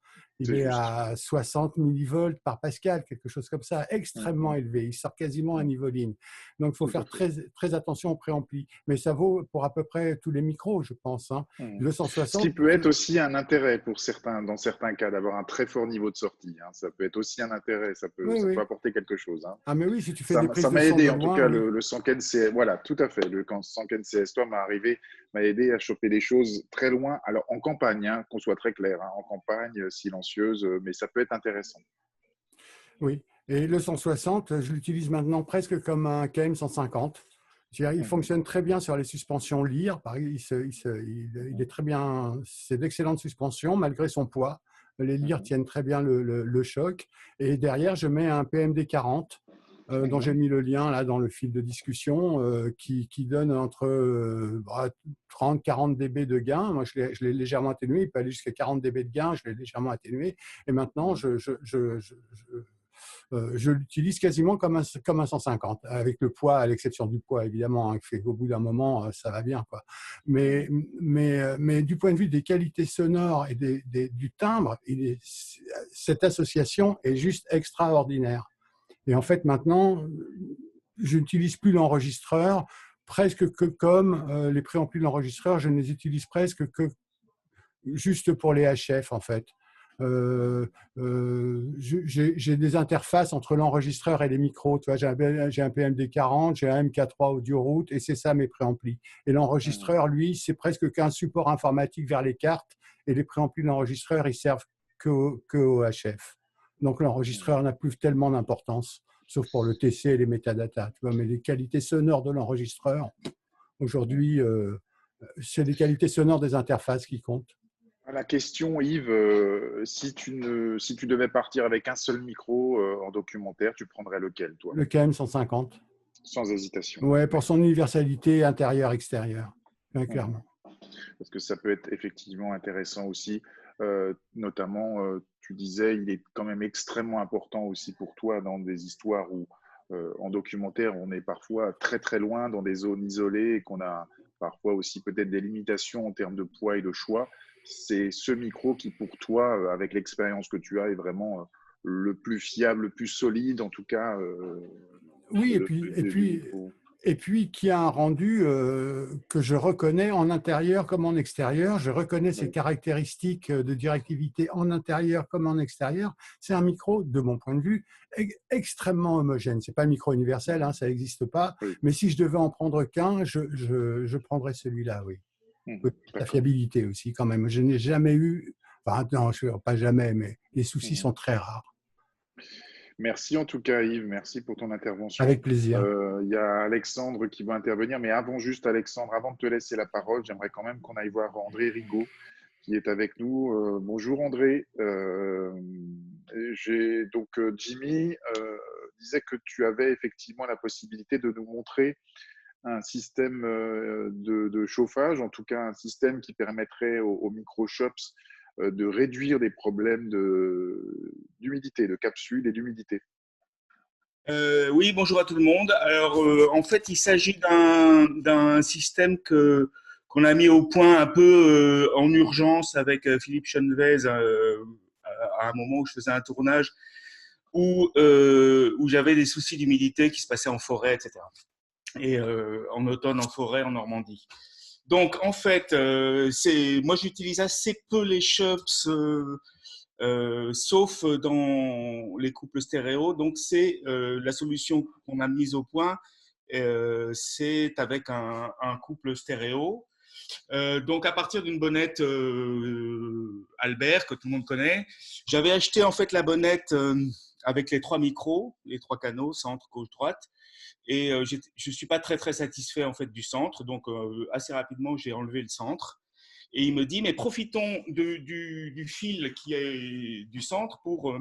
Il est à 60 millivolts par pascal, quelque chose comme ça, extrêmement élevé. Il sort quasiment à niveau ligne. Donc, il faut faire très attention au préampli. Mais ça vaut pour à peu près tous les micros, je pense. Hein. Le 160. Ce qui peut être aussi un intérêt pour certains, dans certains cas, d'avoir un très fort niveau de sortie. Hein. Ça peut être aussi un intérêt. Ça peut apporter quelque chose. Hein. Ah, mais oui, si tu fais des prises ça de m'a son aidé, de en tout cas, le Sanken CS. Voilà, tout à fait. Le Sanken CS3 m'a aidé à choper des choses très loin. Alors, en campagne, hein, qu'on soit très clair, hein, en campagne, silencieuse, mais ça peut être intéressant. Oui, et le 160, je l'utilise maintenant presque comme un KM 150. Il fonctionne très bien sur les suspensions lyre. Il est très bien, c'est d'excellentes suspensions malgré son poids. Les lyres tiennent très bien le choc. Et derrière, je mets un PMD 40 dont j'ai mis le lien là dans le fil de discussion, qui donne entre 30-40 dB de gain. Moi, je l'ai légèrement atténué. Il peut aller jusqu'à 40 dB de gain. Je l'ai légèrement atténué. Et maintenant, je l'utilise quasiment comme un 150, avec le poids, à l'exception du poids, évidemment, hein, qui fait qu'au bout d'un moment, ça va bien, quoi. Mais du point de vue des qualités sonores et du timbre, cette association est juste extraordinaire. Et en fait, maintenant, je n'utilise plus l'enregistreur presque que comme les préamplis de l'enregistreur, je ne les utilise presque que juste pour les HF, en fait. J'ai des interfaces entre l'enregistreur et les micros. Tu vois, j'ai un PMD 40, j'ai un MK3 audio route, et c'est ça mes préamplis. Et l'enregistreur, lui, c'est presque qu'un support informatique vers les cartes, et les préamplis de l'enregistreur, ils servent que au HF. Donc l'enregistreur n'a plus tellement d'importance. sauf pour le TC et les métadatas. Tu vois, mais les qualités sonores de l'enregistreur, aujourd'hui, c'est les qualités sonores des interfaces qui comptent. La question, Yves, si tu devais partir avec un seul micro en documentaire, tu prendrais lequel, toi? Le KM150. Sans hésitation. Ouais, pour son universalité intérieure-extérieure, clairement. Parce que ça peut être effectivement intéressant aussi, notamment, tu disais, il est quand même extrêmement important aussi pour toi dans des histoires où, en documentaire, on est parfois très très loin dans des zones isolées et qu'on a parfois aussi peut-être des limitations en termes de poids et de choix. C'est ce micro qui, pour toi, avec l'expérience que tu as, est vraiment le plus fiable, le plus solide, en tout cas. Oui, et puis qui a un rendu que je reconnais en intérieur comme en extérieur. Je reconnais ses caractéristiques de directivité en intérieur comme en extérieur. C'est un micro, de mon point de vue, extrêmement homogène. Ce n'est pas un micro universel, hein, ça n'existe pas. Mais si je devais en prendre qu'un, je prendrais celui-là, oui. La fiabilité aussi, quand même. Je n'ai jamais eu, enfin, non, pas jamais, mais les soucis sont très rares. Merci en tout cas, Yves. Merci pour ton intervention. Avec plaisir. Il y a Alexandre qui va intervenir. Mais avant Alexandre, avant de te laisser la parole, j'aimerais quand même qu'on aille voir André Rigaud qui est avec nous. Bonjour André. Donc Jimmy disait que tu avais effectivement la possibilité de nous montrer un système de chauffage, en tout cas un système qui permettrait aux microshops de réduire les problèmes d'humidité, de capsule et d'humidité. Oui, bonjour à tout le monde. Alors, en fait, il s'agit d'un système qu'on a mis au point un peu en urgence avec Philippe Chenevez à un moment où je faisais un tournage où j'avais des soucis d'humidité qui se passaient en forêt, etc. Et en automne en forêt en Normandie. Donc, en fait, moi, j'utilise assez peu les shops, sauf dans les couples stéréo. Donc, c'est la solution qu'on a mise au point, c'est avec un couple stéréo. Donc, à partir d'une bonnette Albert, que tout le monde connaît, j'avais acheté en fait la bonnette avec les 3 micros, les 3 canaux, centre, gauche, droite. Et je ne suis pas très, très satisfait en fait, du centre. Donc, assez rapidement, j'ai enlevé le centre. Et il me dit, mais profitons du fil qui est du centre pour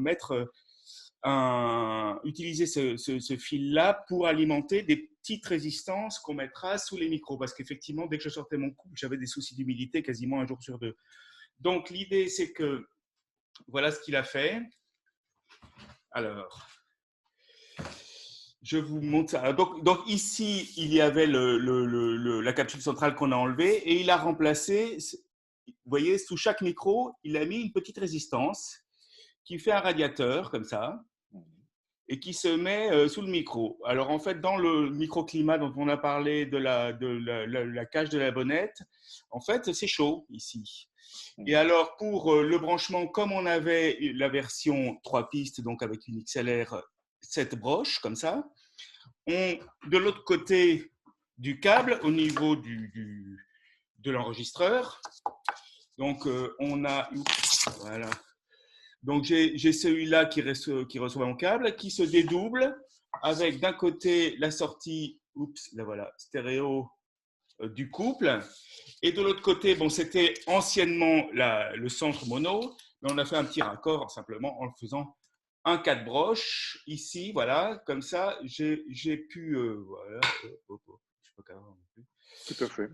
utiliser ce fil-là pour alimenter des petites résistances qu'on mettra sous les micros. Parce qu'effectivement, dès que je sortais mon couple, j'avais des soucis d'humidité quasiment un jour sur 2. Donc, l'idée, c'est que voilà ce qu'il a fait. Alors, je vous montre ça. Donc ici, il y avait la capsule centrale qu'on a enlevée et il a remplacé, vous voyez, sous chaque micro, il a mis une petite résistance qui fait un radiateur comme ça et qui se met sous le micro. Alors en fait, dans le microclimat dont on a parlé de la cage de la bonnette, en fait, c'est chaud ici. Et alors pour le branchement, comme on avait la version 3 pistes, donc avec une XLR 7 broches, comme ça. De l'autre côté du câble, au niveau de l'enregistreur, donc on a… Voilà. Donc j'ai celui-là qui reçoit mon câble, qui se dédouble avec d'un côté la sortie, là voilà, stéréo du couple. Et de l'autre côté, bon, c'était anciennement le centre mono, mais on a fait un petit raccord simplement en le faisant un 4 broches, ici, voilà, comme ça, j'ai pu, voilà, je sais pas comment non plus. Tout à fait.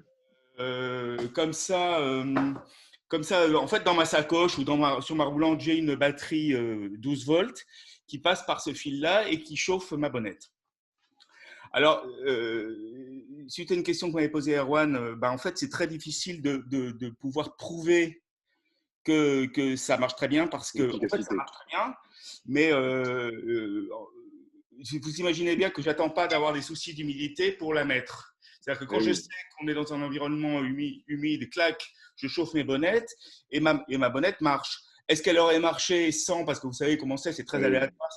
Comme ça, en fait, dans ma sacoche ou sur ma roulante, j'ai une batterie 12 volts qui passe par ce fil-là et qui chauffe ma bonnette. Alors, suite à une question que m'avait posée Erwan, en fait, c'est très difficile de pouvoir prouver que ça marche très bien parce que en fait, ça marche très bien. Mais vous imaginez bien que je n'attends pas d'avoir des soucis d'humidité pour la mettre. C'est-à-dire que quand je sais qu'on est dans un environnement humide, clac, je chauffe mes bonnettes et ma bonnette marche. Est-ce qu'elle aurait marché sans, parce que vous savez comment c'est très aléatoire,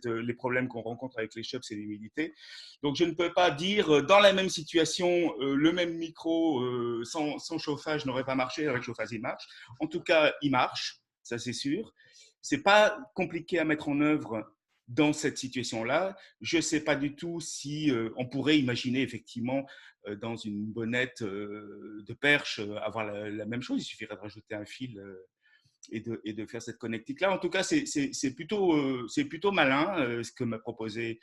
les problèmes qu'on rencontre avec les shops et l'humidité. Donc, je ne peux pas dire, dans la même situation, le même micro sans chauffage n'aurait pas marché, avec chauffage, il marche. En tout cas, il marche, ça c'est sûr. Ce n'est pas compliqué à mettre en œuvre dans cette situation-là. Je ne sais pas du tout si on pourrait imaginer effectivement dans une bonnette de perche avoir la même chose. Il suffirait de rajouter un fil et de faire cette connectique-là. En tout cas, c'est plutôt malin ce que m'a proposé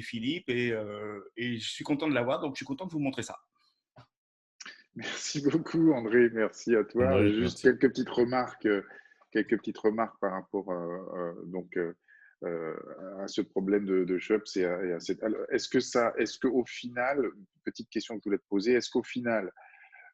Philippe et je suis content de l'avoir, donc je suis content de vous montrer ça. Merci beaucoup, André. Merci à toi. André, juste merci. quelques petites remarques par rapport à ce problème de Shops et à cette. Alors, est-ce qu'au final, petite question que je voulais te poser, est-ce qu'au final,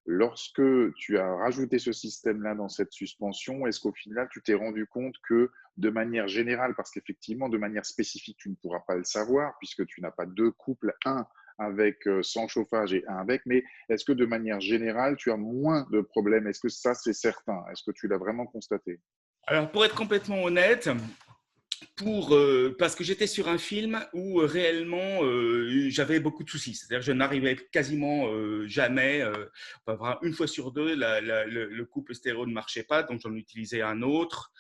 lorsque tu as rajouté ce système-là dans cette suspension, est-ce qu'au final, tu t'es rendu compte que de manière générale, parce qu'effectivement, de manière spécifique, tu ne pourras pas le savoir puisque tu n'as pas deux couples, un avec sans chauffage et un avec, mais est-ce que de manière générale, tu as moins de problèmes? Est-ce que ça, c'est certain? Est-ce que tu l'as vraiment constaté? Alors, pour être complètement honnête, parce que j'étais sur un film où réellement j'avais beaucoup de soucis. C'est-à-dire que je n'arrivais quasiment jamais, une fois sur deux, le couple stéréo ne marchait pas, donc j'en utilisais un autre.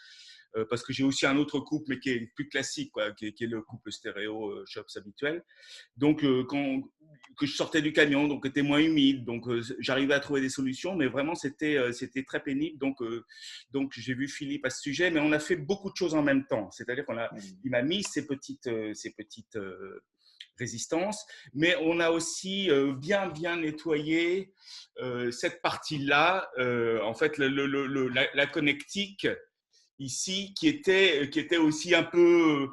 Parce que j'ai aussi un autre couple, mais qui est plus classique, quoi, qui est le couple stéréo Shops habituel. Donc, que je sortais du camion, donc était moins humide, donc j'arrivais à trouver des solutions, mais vraiment c'était très pénible. Donc j'ai vu Philippe à ce sujet, mais on a fait beaucoup de choses en même temps. C'est-à-dire qu'il m'a mis ces petites résistances, mais on a aussi bien nettoyé cette partie-là. En fait, la connectique ici, qui était aussi un peu…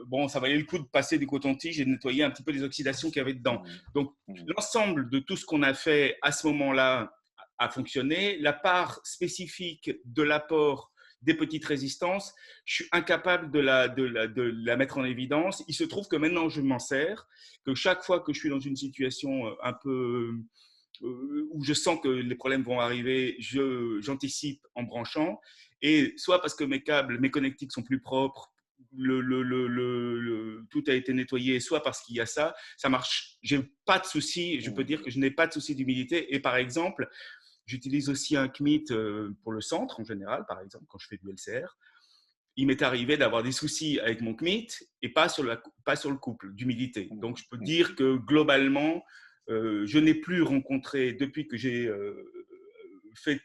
bon, ça valait le coup de passer du coton-tige et de nettoyer un petit peu les oxydations qu'il y avait dedans. Donc, l'ensemble de tout ce qu'on a fait à ce moment-là a fonctionné. La part spécifique de l'apport des petites résistances, je suis incapable de la mettre en évidence. Il se trouve que maintenant, je m'en sers, que chaque fois que je suis dans une situation un peu… où je sens que les problèmes vont arriver, j'anticipe en branchant. Et soit parce que mes câbles, mes connectiques sont plus propres, tout a été nettoyé, soit parce qu'il y a ça marche. J'ai pas de souci. Je peux dire que je n'ai pas de souci d'humidité. Et par exemple, j'utilise aussi un CMIT pour le centre en général, par exemple, quand je fais du LCR. Il m'est arrivé d'avoir des soucis avec mon CMIT et pas sur le couple d'humidité. Donc, je peux dire que globalement, je n'ai plus rencontré, depuis que j'ai fait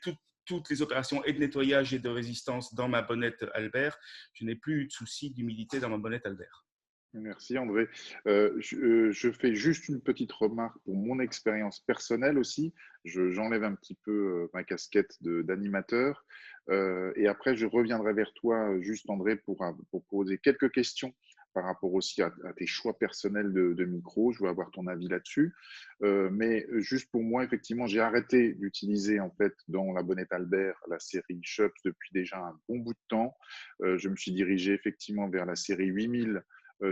toutes les opérations et de nettoyage et de résistance dans ma bonnette Albert, je n'ai plus eu de soucis d'humidité dans ma bonnette Albert. Merci André. Je fais juste une petite remarque pour mon expérience personnelle aussi. J'enlève un petit peu ma casquette d'animateur et après je reviendrai vers toi juste André pour poser quelques questions par rapport aussi à tes choix personnels de micro. Je veux avoir ton avis là-dessus. Mais juste pour moi, effectivement, j'ai arrêté d'utiliser en fait dans la bonnette Albert la série Shops depuis déjà un bon bout de temps. Je me suis dirigé effectivement vers la série 8000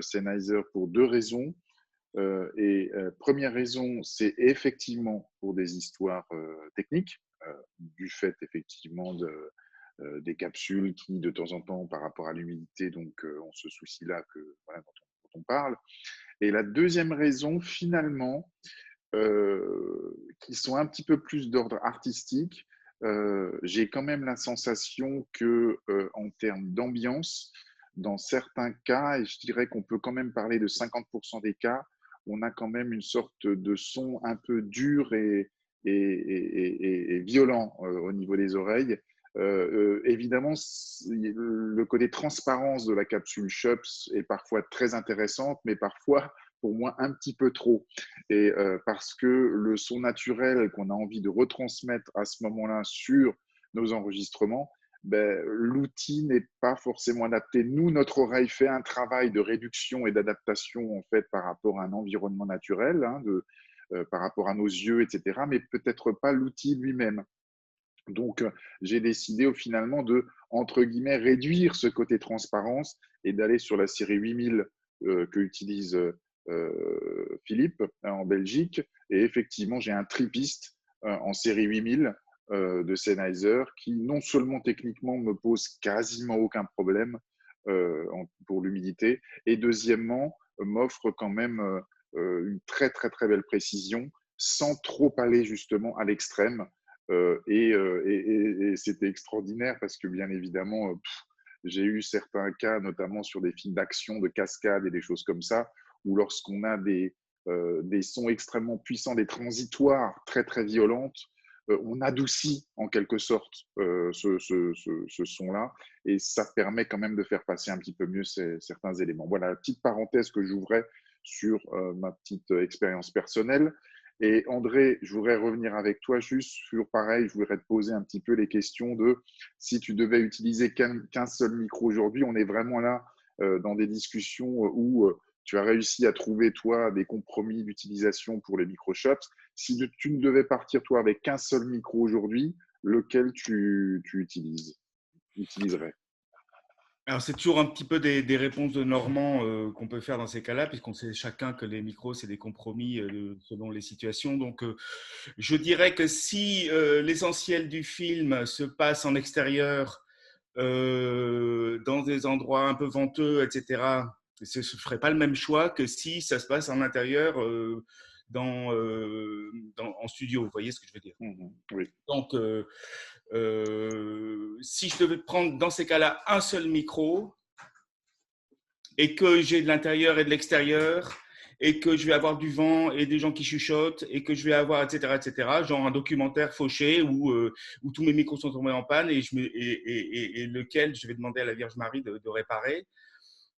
Sennheiser pour deux raisons. Première raison, c'est effectivement pour des histoires techniques, du fait effectivement des capsules qui, de temps en temps, par rapport à l'humidité, donc on se soucie là voilà, dont on parle. Et la deuxième raison, finalement, qui sont un petit peu plus d'ordre artistique, j'ai quand même la sensation que, en termes d'ambiance, dans certains cas, et je dirais qu'on peut quand même parler de 50% des cas, on a quand même une sorte de son un peu dur et violent au niveau des oreilles. Évidemment, le côté transparence de la capsule Shops est parfois très intéressante, mais parfois, pour moi, un petit peu trop. Et parce que le son naturel qu'on a envie de retransmettre à ce moment-là sur nos enregistrements, l'outil n'est pas forcément adapté. Nous, notre oreille fait un travail de réduction et d'adaptation en fait par rapport à un environnement naturel, par rapport à nos yeux, etc., mais peut-être pas l'outil lui-même. Donc, j'ai décidé finalement de, entre guillemets, réduire ce côté transparence et d'aller sur la série 8000 que utilise Philippe en Belgique. Et effectivement, j'ai un tripiste en série 8000 de Sennheiser qui, non seulement techniquement, me pose quasiment aucun problème pour l'humidité, et deuxièmement, m'offre quand même une très, très, très belle précision sans trop aller justement à l'extrême. Et c'était extraordinaire parce que bien évidemment, j'ai eu certains cas, notamment sur des films d'action, de cascade et des choses comme ça, où lorsqu'on a des sons extrêmement puissants, des transitoires très, très violentes, on adoucit en quelque sorte ce son-là et ça permet quand même de faire passer un petit peu mieux certains éléments. Voilà la petite parenthèse que j'ouvrais sur ma petite expérience personnelle. Et André, je voudrais revenir avec toi juste sur pareil, je voudrais te poser un petit peu les questions de si tu devais utiliser qu'un seul micro aujourd'hui, on est vraiment là dans des discussions où tu as réussi à trouver, toi, des compromis d'utilisation pour les micro-shops. Si tu ne devais partir, toi, avec qu'un seul micro aujourd'hui, lequel tu utiliserais? Alors, c'est toujours un petit peu des réponses de Normand qu'on peut faire dans ces cas-là, puisqu'on sait chacun que les micros, c'est des compromis selon les situations. Donc, je dirais que si l'essentiel du film se passe en extérieur, dans des endroits un peu venteux, etc., je ne ferai pas le même choix que si ça se passe en intérieur en studio. Vous voyez ce que je veux dire? Oui. Donc, si je devais prendre dans ces cas-là un seul micro et que j'ai de l'intérieur et de l'extérieur et que je vais avoir du vent et des gens qui chuchotent et que je vais avoir, etc., genre un documentaire fauché où tous mes micros sont tombés en panne et lequel je vais demander à la Vierge Marie de réparer,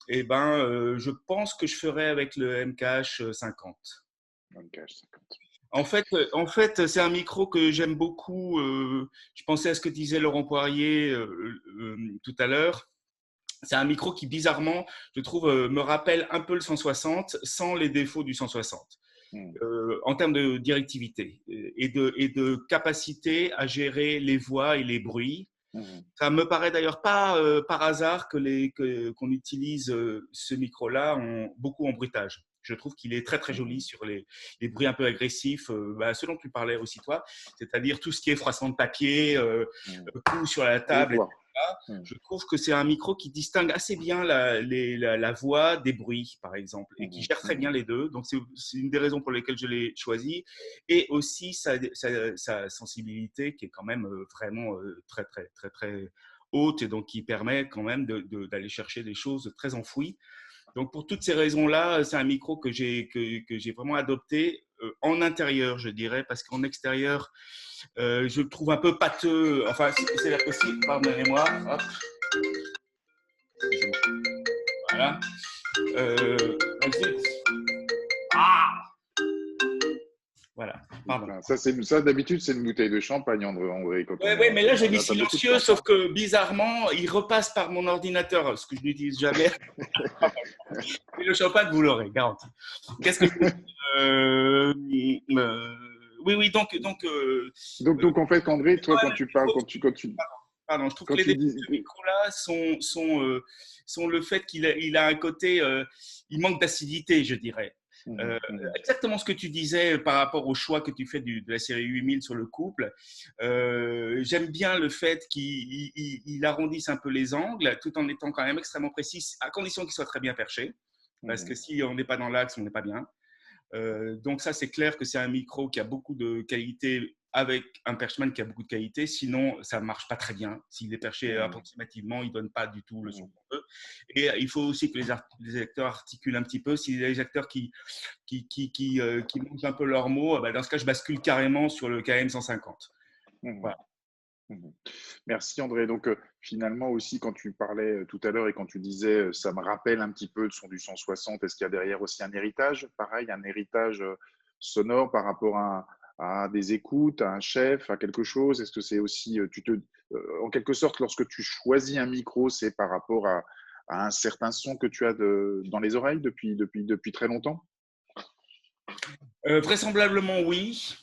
eh ben, je pense que je ferais avec le MKH 50. MKH 50. En fait, c'est un micro que j'aime beaucoup. Je pensais à ce que disait Laurent Poirier tout à l'heure. C'est un micro qui, bizarrement, je trouve, me rappelle un peu le 160 sans les défauts du 160. En termes de directivité et de capacité à gérer les voix et les bruits. Ça me paraît d'ailleurs pas par hasard qu'on utilise ce micro-là beaucoup en bruitage. Je trouve qu'il est très très joli sur les bruits un peu agressifs, ce dont tu parlais aussi toi, c'est-à-dire tout ce qui est froissement de papier, coup sur la table, etc. Je trouve que c'est un micro qui distingue assez bien la voix des bruits, par exemple, et qui gère très bien les deux. Donc, c'est une des raisons pour lesquelles je l'ai choisi. Et aussi sa sensibilité qui est quand même vraiment très, très, très, très haute et donc qui permet quand même d'aller chercher des choses très enfouies. Donc, pour toutes ces raisons-là, c'est un micro que j'ai vraiment adopté en intérieur, je dirais, parce qu'en extérieur, je le trouve un peu pâteux. Enfin, c'est la possible, pardonnez-moi. Hop. Voilà. Voilà, pardon. Ça d'habitude, c'est une bouteille de champagne, André. Oui, mais là, j'ai mis silencieux, sauf que bizarrement, il repasse par mon ordinateur, ce que je n'utilise jamais. Et le champagne, vous l'aurez, garanti. Qu'est-ce que oui, donc en fait, André, toi, quand tu parles, Pardon, je trouve que les défauts de ce micro-là sont le fait qu'il a un côté, il manque d'acidité, je dirais. Exactement ce que tu disais par rapport au choix que tu fais de la série 8000 sur le couple. J'aime bien le fait qu'il arrondisse un peu les angles tout en étant quand même extrêmement précis, à condition qu'il soit très bien perché. Parce que si on n'est pas dans l'axe, on n'est pas bien. Donc ça, c'est clair que c'est un micro qui a beaucoup de qualité avec un perchman qui a beaucoup de qualité. Sinon, ça ne marche pas très bien. S'il est perché approximativement, il ne donne pas du tout le son qu'on veut. Et il faut aussi que les acteurs articulent un petit peu. S'il y a des acteurs qui mangent un peu leurs mots, dans ce cas, je bascule carrément sur le KM 150. Voilà. Merci André. Donc finalement aussi quand tu parlais tout à l'heure et quand tu disais ça me rappelle un petit peu le son du 160, est-ce qu'il y a derrière aussi un héritage, pareil, un héritage sonore par rapport à des écoutes, à un chef, à quelque chose? Est-ce que c'est aussi, en quelque sorte, lorsque tu choisis un micro, c'est par rapport à un certain son que tu as dans les oreilles depuis très longtemps? Vraisemblablement oui.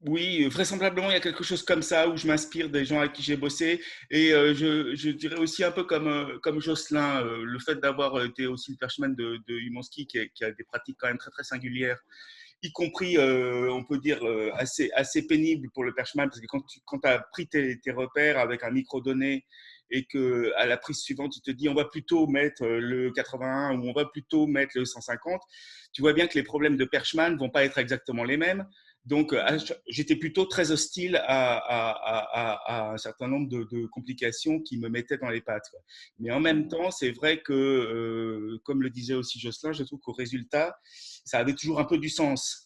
Oui, vraisemblablement, il y a quelque chose comme ça où je m'inspire des gens avec qui j'ai bossé. Et je dirais aussi un peu comme Jocelyn, le fait d'avoir été aussi le perchman de Umansky qui a des pratiques quand même très, très singulières, y compris, on peut dire, assez pénible pour le perchman, parce que quand tu as pris tes repères avec un micro donné et qu'à la prise suivante, tu te dis on va plutôt mettre le 81 ou on va plutôt mettre le 150, tu vois bien que les problèmes de perchman ne vont pas être exactement les mêmes. Donc, j'étais plutôt très hostile à un certain nombre de complications qui me mettaient dans les pattes, quoi. Mais en même temps, c'est vrai que, comme le disait aussi Jocelyn, je trouve qu'au résultat, ça avait toujours un peu du sens.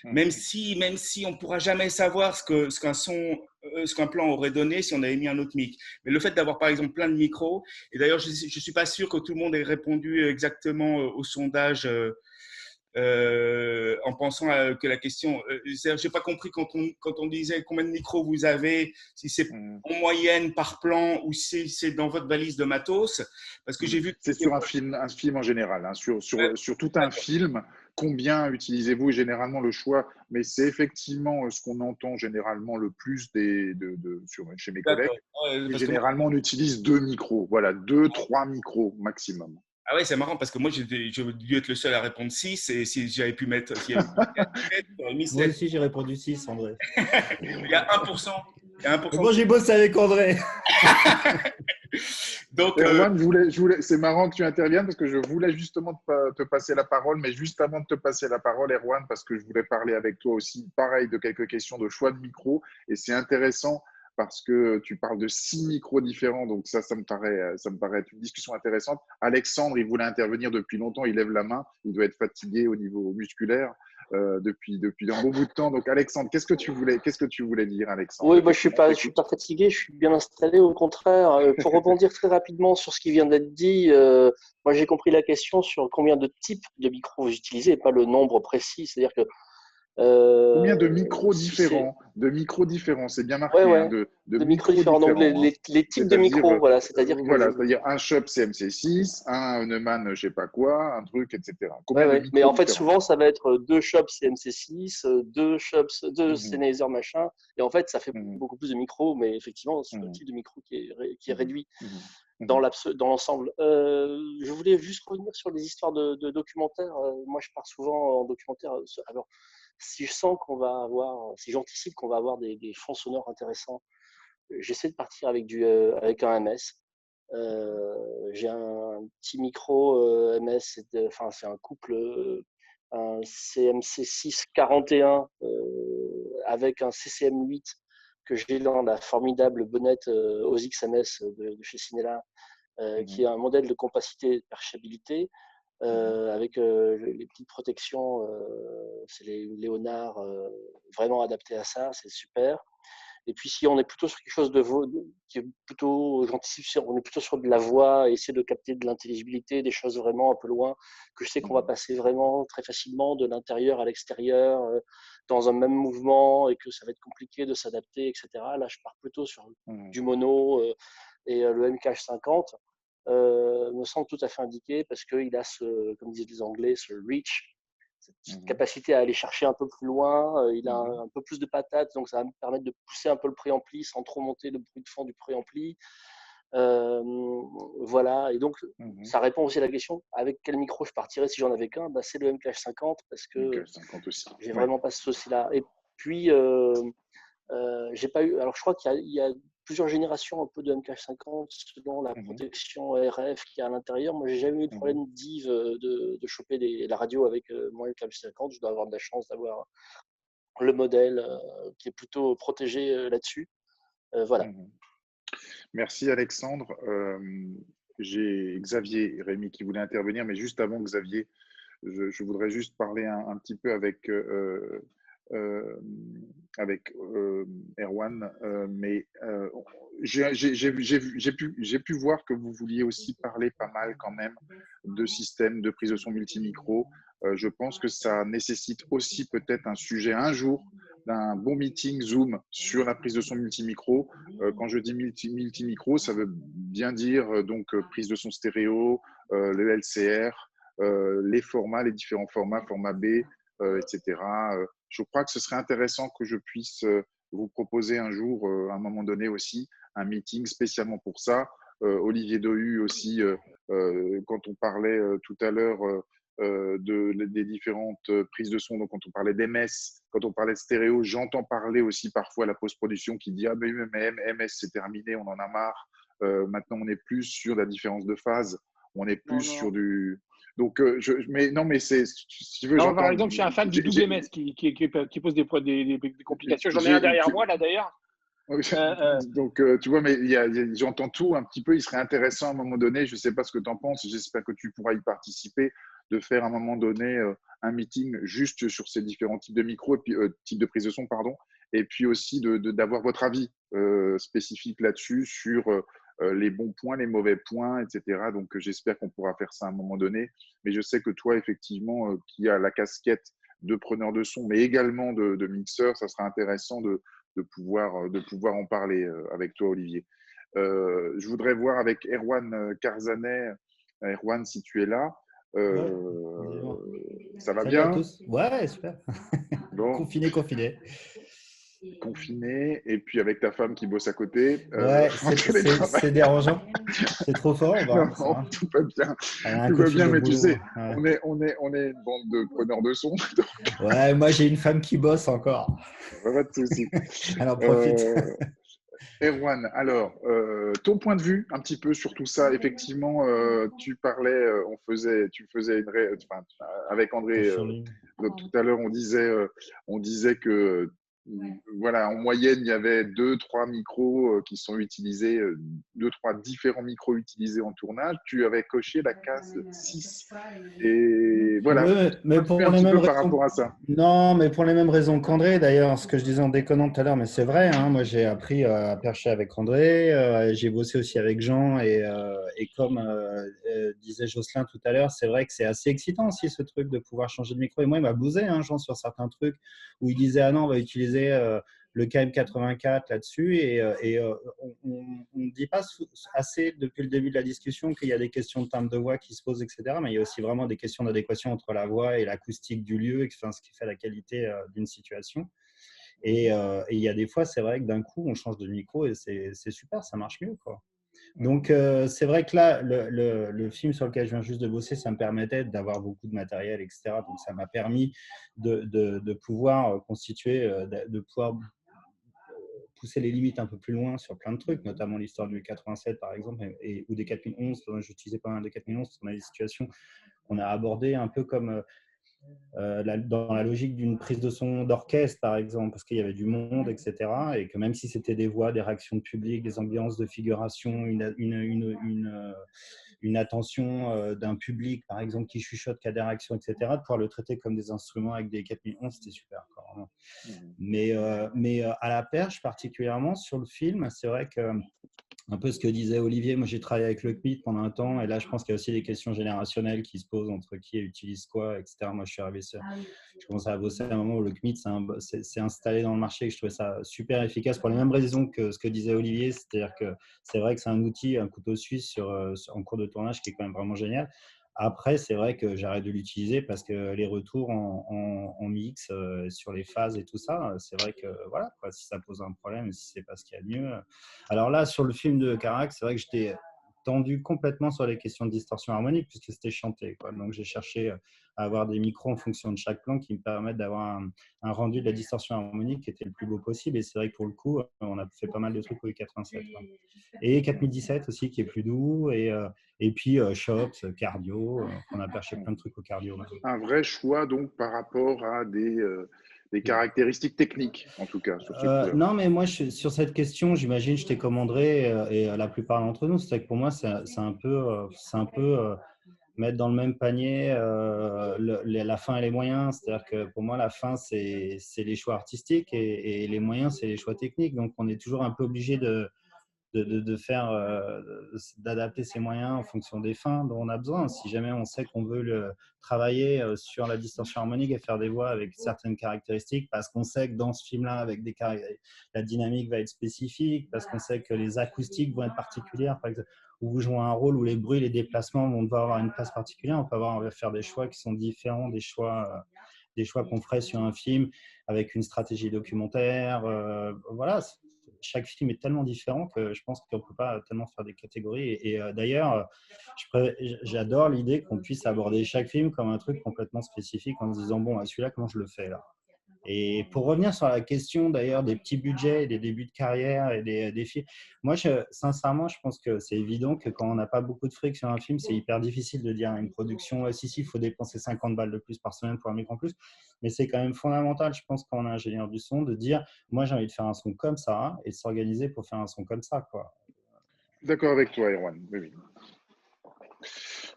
Même si on ne pourra jamais savoir ce qu'un plan aurait donné si on avait mis un autre mic. Mais le fait d'avoir par exemple plein de micros, et d'ailleurs je ne suis pas sûr que tout le monde ait répondu exactement au sondage en pensant que la question, je n'ai pas compris quand on disait combien de micros vous avez, si c'est en moyenne par plan ou si c'est dans votre valise de matos, parce que j'ai vu… C'est sur un film en général, hein, sur tout un film. Combien utilisez-vous? Généralement le choix, mais c'est effectivement ce qu'on entend généralement le plus chez mes collègues. Et généralement, on utilise 2 micros, voilà, 2-3 micros maximum. Ah ouais, c'est marrant parce que moi, j'ai dû être le seul à répondre 6 et si j'avais pu mettre… Moi aussi, j'ai répondu 6, André. Il y a 1%. Moi, j'ai bossé avec André. Donc, Erwan, c'est marrant que tu interviennes parce que je voulais justement te passer la parole, mais juste avant de te passer la parole, Erwan, parce que je voulais parler avec toi aussi, pareil, de quelques questions de choix de micro. Et c'est intéressant parce que tu parles de 6 micros différents, donc ça me paraît être une discussion intéressante. Alexandre, il voulait intervenir depuis longtemps, il lève la main, il doit être fatigué au niveau musculaire depuis un bon bout de temps. Donc Alexandre, qu'est-ce que tu voulais dire, Alexandre? Oui, je suis pas fatigué, je suis bien installé, au contraire. Pour rebondir très rapidement sur ce qui vient d'être dit, moi j'ai compris la question sur combien de types de micros vous utilisez, et pas le nombre précis, c'est-à-dire que combien de micros différents? De micros différents, c'est bien marqué. Ouais. Hein, de micros différents. Donc les types de micros, voilà. C'est-à-dire que c'est-à-dire un Shure CMC6, un Neumann, je sais pas quoi, un truc, etc. Mais en fait, souvent, ça va être 2 Shure CMC6, 2 Sennheiser machin. Et en fait, ça fait beaucoup plus de micros, mais effectivement, c'est le type de micro qui est réduit dans l'ensemble. Je voulais juste revenir sur les histoires de documentaires. Moi, je pars souvent en documentaire. Alors, si je sens si j'anticipe qu'on va avoir des fonds sonores intéressants, j'essaie de partir avec un MS. J'ai un petit micro MS, c'est un couple, un CMC6 41 avec un CCM8 que j'ai dans la formidable bonnette Ozix MS de chez Cinella, qui est un modèle de compacité et de perchabilité. Avec les petites protections, c'est les Léonard vraiment adaptés à ça, c'est super. Et puis si on est plutôt sur quelque chose qui est plutôt, j'anticipe, on est plutôt sur de la voix, essayer de capter de l'intelligibilité, des choses vraiment un peu loin, que je sais qu'on va passer vraiment très facilement de l'intérieur à l'extérieur, dans un même mouvement, et que ça va être compliqué de s'adapter, etc. Là, je pars plutôt sur du mono, et le MKH50 me semble tout à fait indiqué parce qu'il a comme disent les Anglais, ce reach, cette capacité à aller chercher un peu plus loin. Il a un peu plus de patates, donc ça va me permettre de pousser un peu le préampli sans trop monter le bruit de fond du préampli. Voilà, et donc ça répond aussi à la question avec quel micro je partirais si j'en avais qu'un. C'est le MKH50 parce que j'ai vraiment pas ce souci-là. Et puis j'ai pas eu. Alors je crois qu'il y a plusieurs générations un peu de MKH50 selon la protection RF qu'il y a à l'intérieur. Moi, j'ai jamais eu de problème d'IV de choper la radio avec mon MKH50. Je dois avoir de la chance d'avoir le modèle qui est plutôt protégé là-dessus. Voilà. Merci Alexandre. J'ai Xavier et Rémi qui voulaient intervenir, mais juste avant Xavier, je voudrais juste parler un petit peu avec Erwan, mais j'ai pu voir que vous vouliez aussi parler pas mal quand même de systèmes de prise de son multimicro. Je pense que ça nécessite aussi peut-être un sujet un jour d'un bon meeting Zoom sur la prise de son multimicro. Quand je dis multimicro, ça veut bien dire donc prise de son stéréo, le LCR, les formats, les différents formats, format B, etc. Je crois que ce serait intéressant que je puisse vous proposer un jour, à un moment donné aussi, un meeting spécialement pour ça. Olivier Dohu aussi, quand on parlait tout à l'heure des différentes prises de son, donc quand on parlait d'MS, quand on parlait de stéréo, j'entends parler aussi parfois la post-production qui dit « Ah mais MS c'est terminé, on en a marre, maintenant on est plus sur la différence de phase, on est plus sur du… » Donc, mais non, mais c'est, si tu veux, non, par exemple, je suis un fan du double MS qui pose des complications. J'en ai un derrière moi, là, d'ailleurs. Donc, tu vois, mais j'entends tout un petit peu. Il serait intéressant à un moment donné, je ne sais pas ce que tu en penses, j'espère que tu pourras y participer, de faire à un moment donné un meeting juste sur ces différents types de micros, et puis types de prise de son, pardon, et puis aussi d'avoir votre avis spécifique là-dessus, sur les bons points, les mauvais points, etc. Donc, j'espère qu'on pourra faire ça à un moment donné. Mais je sais que toi, effectivement, qui as la casquette de preneur de son, mais également de mixeur, ça sera intéressant de pouvoir en parler avec toi, Olivier. Je voudrais voir avec Erwan Carzanet. Erwan, si tu es là. Ça va Salut bien à tous. Ouais, super. Bon. Confiné. Confiné, et puis avec ta femme qui bosse à côté. Ouais, c'est dérangeant. C'est trop fort. Non, tout va bien. Tout va bien, mais tu sais, ouais. on est une bande de preneurs de son. Donc... Ouais, moi j'ai une femme qui bosse encore. Pas de souci. Alors profite. Erwan, alors, ton point de vue un petit peu sur tout ça. Effectivement, tu parlais, tu faisais avec André, tout à l'heure, on disait que voilà, en moyenne, il y avait 2-3 micros qui sont utilisés, 2-3 différents micros utilisés en tournage. Tu avais coché la case 6. Et voilà, mais pour les mêmes raisons, par rapport à ça. Non, mais pour les mêmes raisons qu'André, d'ailleurs, ce que je disais en déconnant tout à l'heure, mais c'est vrai, hein, moi j'ai appris à percher avec André, j'ai bossé aussi avec Jean, et comme disait Jocelyn tout à l'heure, c'est vrai que c'est assez excitant aussi ce truc de pouvoir changer de micro. Et moi, il m'a bousé, hein, Jean, sur certains trucs où il disait « Ah non, on va utiliser le KM84 là-dessus », et on ne dit pas assez depuis le début de la discussion qu'il y a des questions de timbre de voix qui se posent, etc. Mais il y a aussi vraiment des questions d'adéquation entre la voix et l'acoustique du lieu, ce qui fait la qualité d'une situation. Et il y a des fois, c'est vrai que d'un coup, on change de micro et c'est super, ça marche mieux, quoi. Donc, c'est vrai que là, le film sur lequel je viens juste de bosser, ça me permettait d'avoir beaucoup de matériel, etc. Donc, ça m'a permis de pouvoir constituer, de pouvoir pousser les limites un peu plus loin sur plein de trucs, notamment l'histoire du 87, par exemple, ou des 4011. J'utilisais pas mal de 4011 parce qu'on a des situations qu'on a abordées un peu comme dans la logique d'une prise de son d'orchestre, par exemple, parce qu'il y avait du monde, etc. Et que même si c'était des voix, des réactions de public, des ambiances de figuration, une attention d'un public, par exemple, qui chuchote, qui a des réactions, etc., de pouvoir le traiter comme des instruments avec des 4011, c'était super. Mais à la perche, particulièrement sur le film, c'est vrai que un peu ce que disait Olivier, moi j'ai travaillé avec le CMIT pendant un temps, et là je pense qu'il y a aussi des questions générationnelles qui se posent entre qui utilise quoi, etc. Moi je suis arrivé je commençais à bosser à un moment où le CMIT s'est installé dans le marché, et je trouvais ça super efficace pour les mêmes raisons que ce que disait Olivier, c'est-à-dire que c'est vrai que c'est un outil, un couteau suisse en cours de tournage qui est quand même vraiment génial. Après, c'est vrai que j'arrête de l'utiliser parce que les retours en mix sur les phases et tout ça, c'est vrai que voilà, quoi, si ça pose un problème, si c'est pas ce qu'il y a de mieux. Alors là, sur le film de Carax, c'est vrai que j'étais tendu complètement sur les questions de distorsion harmonique puisque c'était chanté, quoi. Donc j'ai cherché à avoir des micros en fonction de chaque plan qui me permettent d'avoir un rendu de la distorsion harmonique qui était le plus beau possible. Et c'est vrai que pour le coup, on a fait pas mal de trucs au 87. Quoi. Et 4017 aussi qui est plus doux. Et puis Chops, Cardio, on a perché plein de trucs au Cardio. Maintenant. Un vrai choix donc par rapport à des caractéristiques techniques, en tout cas. Sur non, mais moi, sur cette question, j'imagine, je t'ai commandé, et la plupart d'entre nous, c'est que pour moi, c'est un peu mettre dans le même panier la fin et les moyens. C'est-à-dire que pour moi, la fin, c'est les choix artistiques, et les moyens, c'est les choix techniques. Donc, on est toujours un peu obligé d'adapter ses moyens en fonction des fins dont on a besoin. Si jamais on sait qu'on veut travailler sur la distorsion harmonique et faire des voix avec certaines caractéristiques, parce qu'on sait que dans ce film-là, la dynamique va être spécifique, parce qu'on sait que les acoustiques vont être particulières, par exemple, où vous jouez un rôle où les bruits, les déplacements vont devoir avoir une place particulière, on va faire des choix qui sont différents des choix qu'on ferait sur un film avec une stratégie documentaire. Voilà. Chaque film est tellement différent que je pense qu'on ne peut pas tellement faire des catégories. Et d'ailleurs, j'adore l'idée qu'on puisse aborder chaque film comme un truc complètement spécifique en se disant, bon, celui-là, comment je le fais là ? Et pour revenir sur la question d'ailleurs des petits budgets, des débuts de carrière et des films, moi sincèrement, je pense que c'est évident que quand on n'a pas beaucoup de fric sur un film, c'est hyper difficile de dire à une production si, il faut dépenser 50 balles de plus par semaine pour un micro en plus. Mais c'est quand même fondamental, je pense, quand on est ingénieur du son, de dire moi j'ai envie de faire un son comme ça et de s'organiser pour faire un son comme ça, quoi. D'accord avec toi, Erwan. Oui.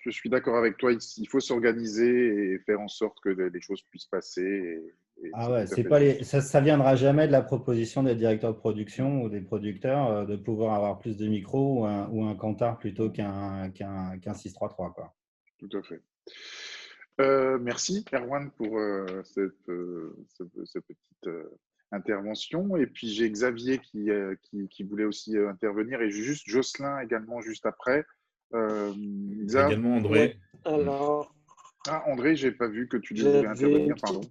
Je suis d'accord avec toi. Il faut s'organiser et faire en sorte que les choses puissent passer. Ah ouais, c'est pas ça viendra jamais de la proposition des directeurs de production ou des producteurs de pouvoir avoir plus de micros ou un Cantar plutôt qu'un 633, quoi. Tout à fait. Merci, Erwan, pour cette petite intervention. Et puis, j'ai Xavier qui voulait aussi intervenir et juste Jocelyn également juste après. Également André. Ouais, alors, André, j'ai pas vu que tu voulais intervenir, pardon.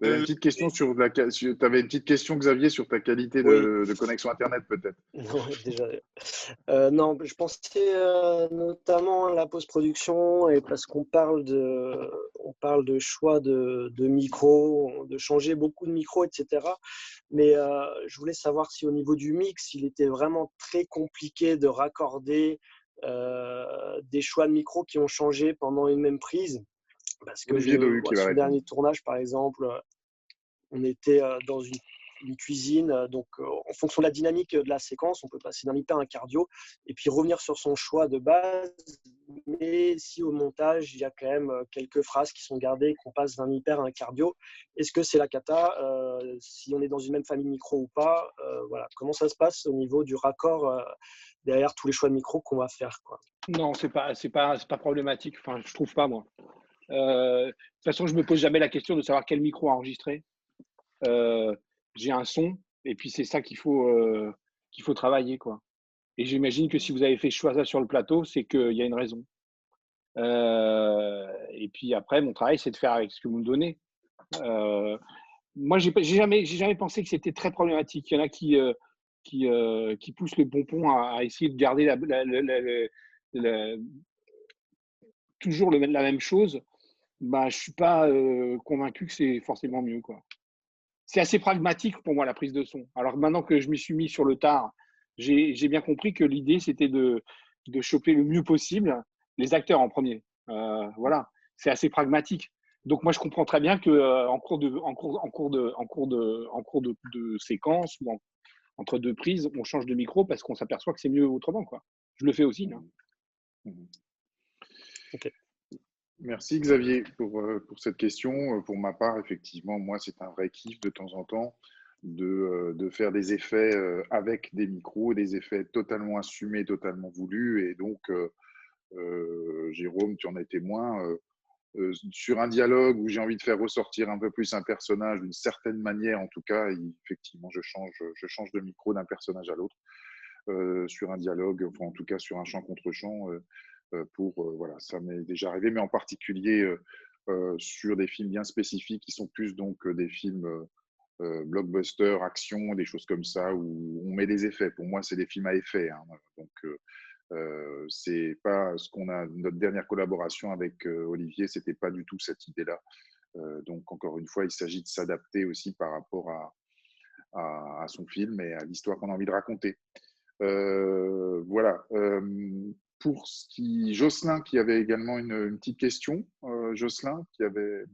Tu avais une petite question t'avais une petite question, Xavier, sur ta qualité de connexion Internet, peut-être. Non, déjà. Non, je pensais notamment à la post-production et parce qu'on parle de choix de micros, de changer beaucoup de micros, etc. Mais je voulais savoir si au niveau du mix, il était vraiment très compliqué de raccorder des choix de micros qui ont changé pendant une même prise. Parce que sur le dernier tournage, par exemple, on était dans une cuisine, donc en fonction de la dynamique de la séquence, on peut passer d'un hyper à un cardio et puis revenir sur son choix de base. Mais si au montage, il y a quand même quelques phrases qui sont gardées, qu'on passe d'un hyper à un cardio, est-ce que c'est la cata si on est dans une même famille de micro ou pas voilà. Comment ça se passe au niveau du raccord derrière tous les choix de micro qu'on va faire, quoi. Non, c'est pas problématique. Enfin, je trouve pas, moi. De toute façon, je me pose jamais la question de savoir quel micro enregistrer. J'ai un son et puis c'est ça qu'il faut travailler, quoi. Et j'imagine que si vous avez fait choix ça sur le plateau, c'est qu'il y a une raison. Et puis après, mon travail, c'est de faire avec ce que vous me donnez. Moi, j'ai jamais pensé que c'était très problématique. Il y en a qui poussent le pompon à essayer de garder toujours la même chose. Je suis pas convaincu que c'est forcément mieux, quoi. C'est assez pragmatique pour moi, la prise de son. Alors maintenant que je m'y suis mis sur le tard, j'ai bien compris que l'idée, c'était de choper le mieux possible les acteurs en premier. Voilà, c'est assez pragmatique. Donc moi, je comprends très bien que en cours de séquence ou entre deux prises, on change de micro parce qu'on s'aperçoit que c'est mieux autrement, quoi. Je le fais aussi. Hein. Ok. Merci Xavier pour cette question. Pour ma part, effectivement, moi, c'est un vrai kiff de temps en temps de faire des effets avec des micros, des effets totalement assumés, totalement voulus. Et donc, Jérôme, tu en es témoin. Sur un dialogue où j'ai envie de faire ressortir un peu plus un personnage d'une certaine manière, en tout cas, effectivement, je change de micro d'un personnage à l'autre. Sur un dialogue, enfin, en tout cas sur un chant contre chant, voilà, ça m'est déjà arrivé, mais en particulier sur des films bien spécifiques qui sont plus donc des films blockbuster, action, des choses comme ça où on met des effets. Pour moi, c'est des films à effet. Hein. Donc, c'est pas ce qu'on a. Notre dernière collaboration avec Olivier, c'était pas du tout cette idée-là. Donc, encore une fois, il s'agit de s'adapter aussi par rapport à son film et à l'histoire qu'on a envie de raconter. Voilà. Pour Jocelyn qui avait également une petite question. Jocelyn qui avait.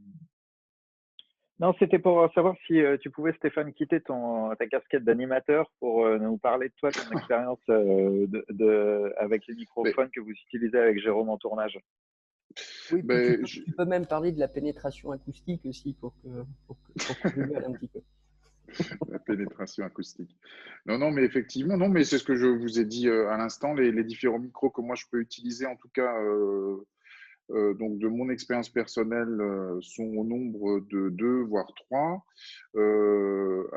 Non, c'était pour savoir si tu pouvais, Stéphane, quitter ta casquette d'animateur pour nous parler de toi, ton expérience avec les microphones que vous utilisez avec Jérôme en tournage. Oui, tu peux même parler de la pénétration acoustique aussi pour qu'on rigole un petit peu. La pénétration acoustique. Non, mais effectivement, non, mais c'est ce que je vous ai dit à l'instant, les différents micros que moi je peux utiliser, en tout cas, donc de mon expérience personnelle, sont au nombre de 2 voire 3,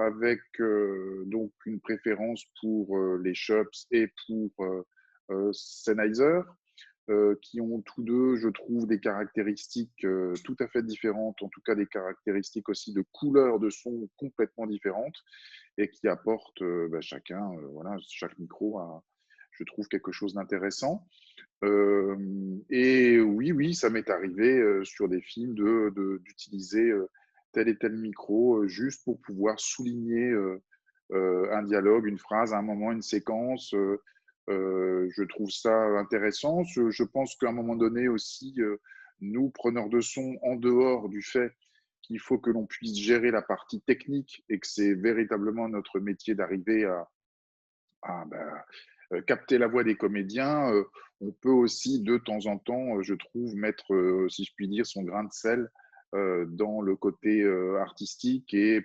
avec donc une préférence pour les Shure et pour Sennheiser. Qui ont tous deux, je trouve, des caractéristiques tout à fait différentes, en tout cas des caractéristiques aussi de couleur de son complètement différentes et qui apportent chacun, voilà, chaque micro a, je trouve quelque chose d'intéressant. Et oui, ça m'est arrivé sur des films d'utiliser tel et tel micro juste pour pouvoir souligner un dialogue, une phrase, à un moment, une séquence. Je trouve ça intéressant. Je pense qu'à un moment donné aussi, nous, preneurs de son, en dehors du fait qu'il faut que l'on puisse gérer la partie technique et que c'est véritablement notre métier d'arriver à capter la voix des comédiens, on peut aussi de temps en temps, je trouve, mettre, si je puis dire, son grain de sel dans le côté artistique et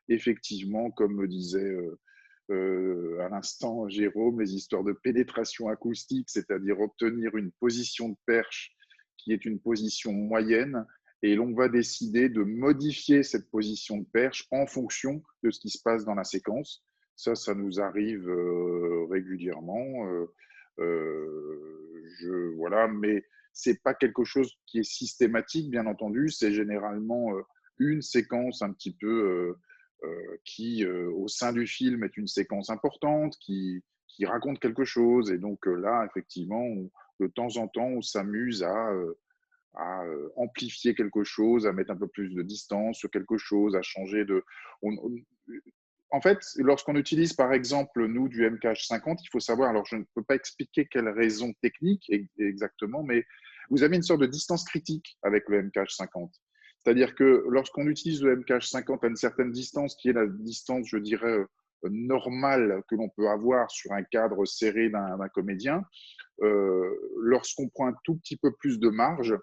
effectivement, comme me disait à l'instant Jérôme, les histoires de pénétration acoustique, c'est-à-dire obtenir une position de perche qui est une position moyenne, et l'on va décider de modifier cette position de perche en fonction de ce qui se passe dans la séquence. Ça nous arrive régulièrement. Voilà, mais c'est pas quelque chose qui est systématique, bien entendu. C'est généralement une séquence un petit peu qui, au sein du film, est une séquence importante, qui raconte quelque chose. Et donc là, effectivement, de temps en temps, on s'amuse à amplifier quelque chose, à mettre un peu plus de distance sur quelque chose, à changer de... En fait, lorsqu'on utilise par exemple, nous, du MKH50, il faut savoir, alors je ne peux pas expliquer quelle raison technique exactement, mais vous avez une sorte de distance critique avec le MKH50. C'est-à-dire que lorsqu'on utilise le MKH50 à une certaine distance, qui est la distance, je dirais, normale que l'on peut avoir sur un cadre serré d'un comédien, lorsqu'on prend un tout petit peu plus de marge,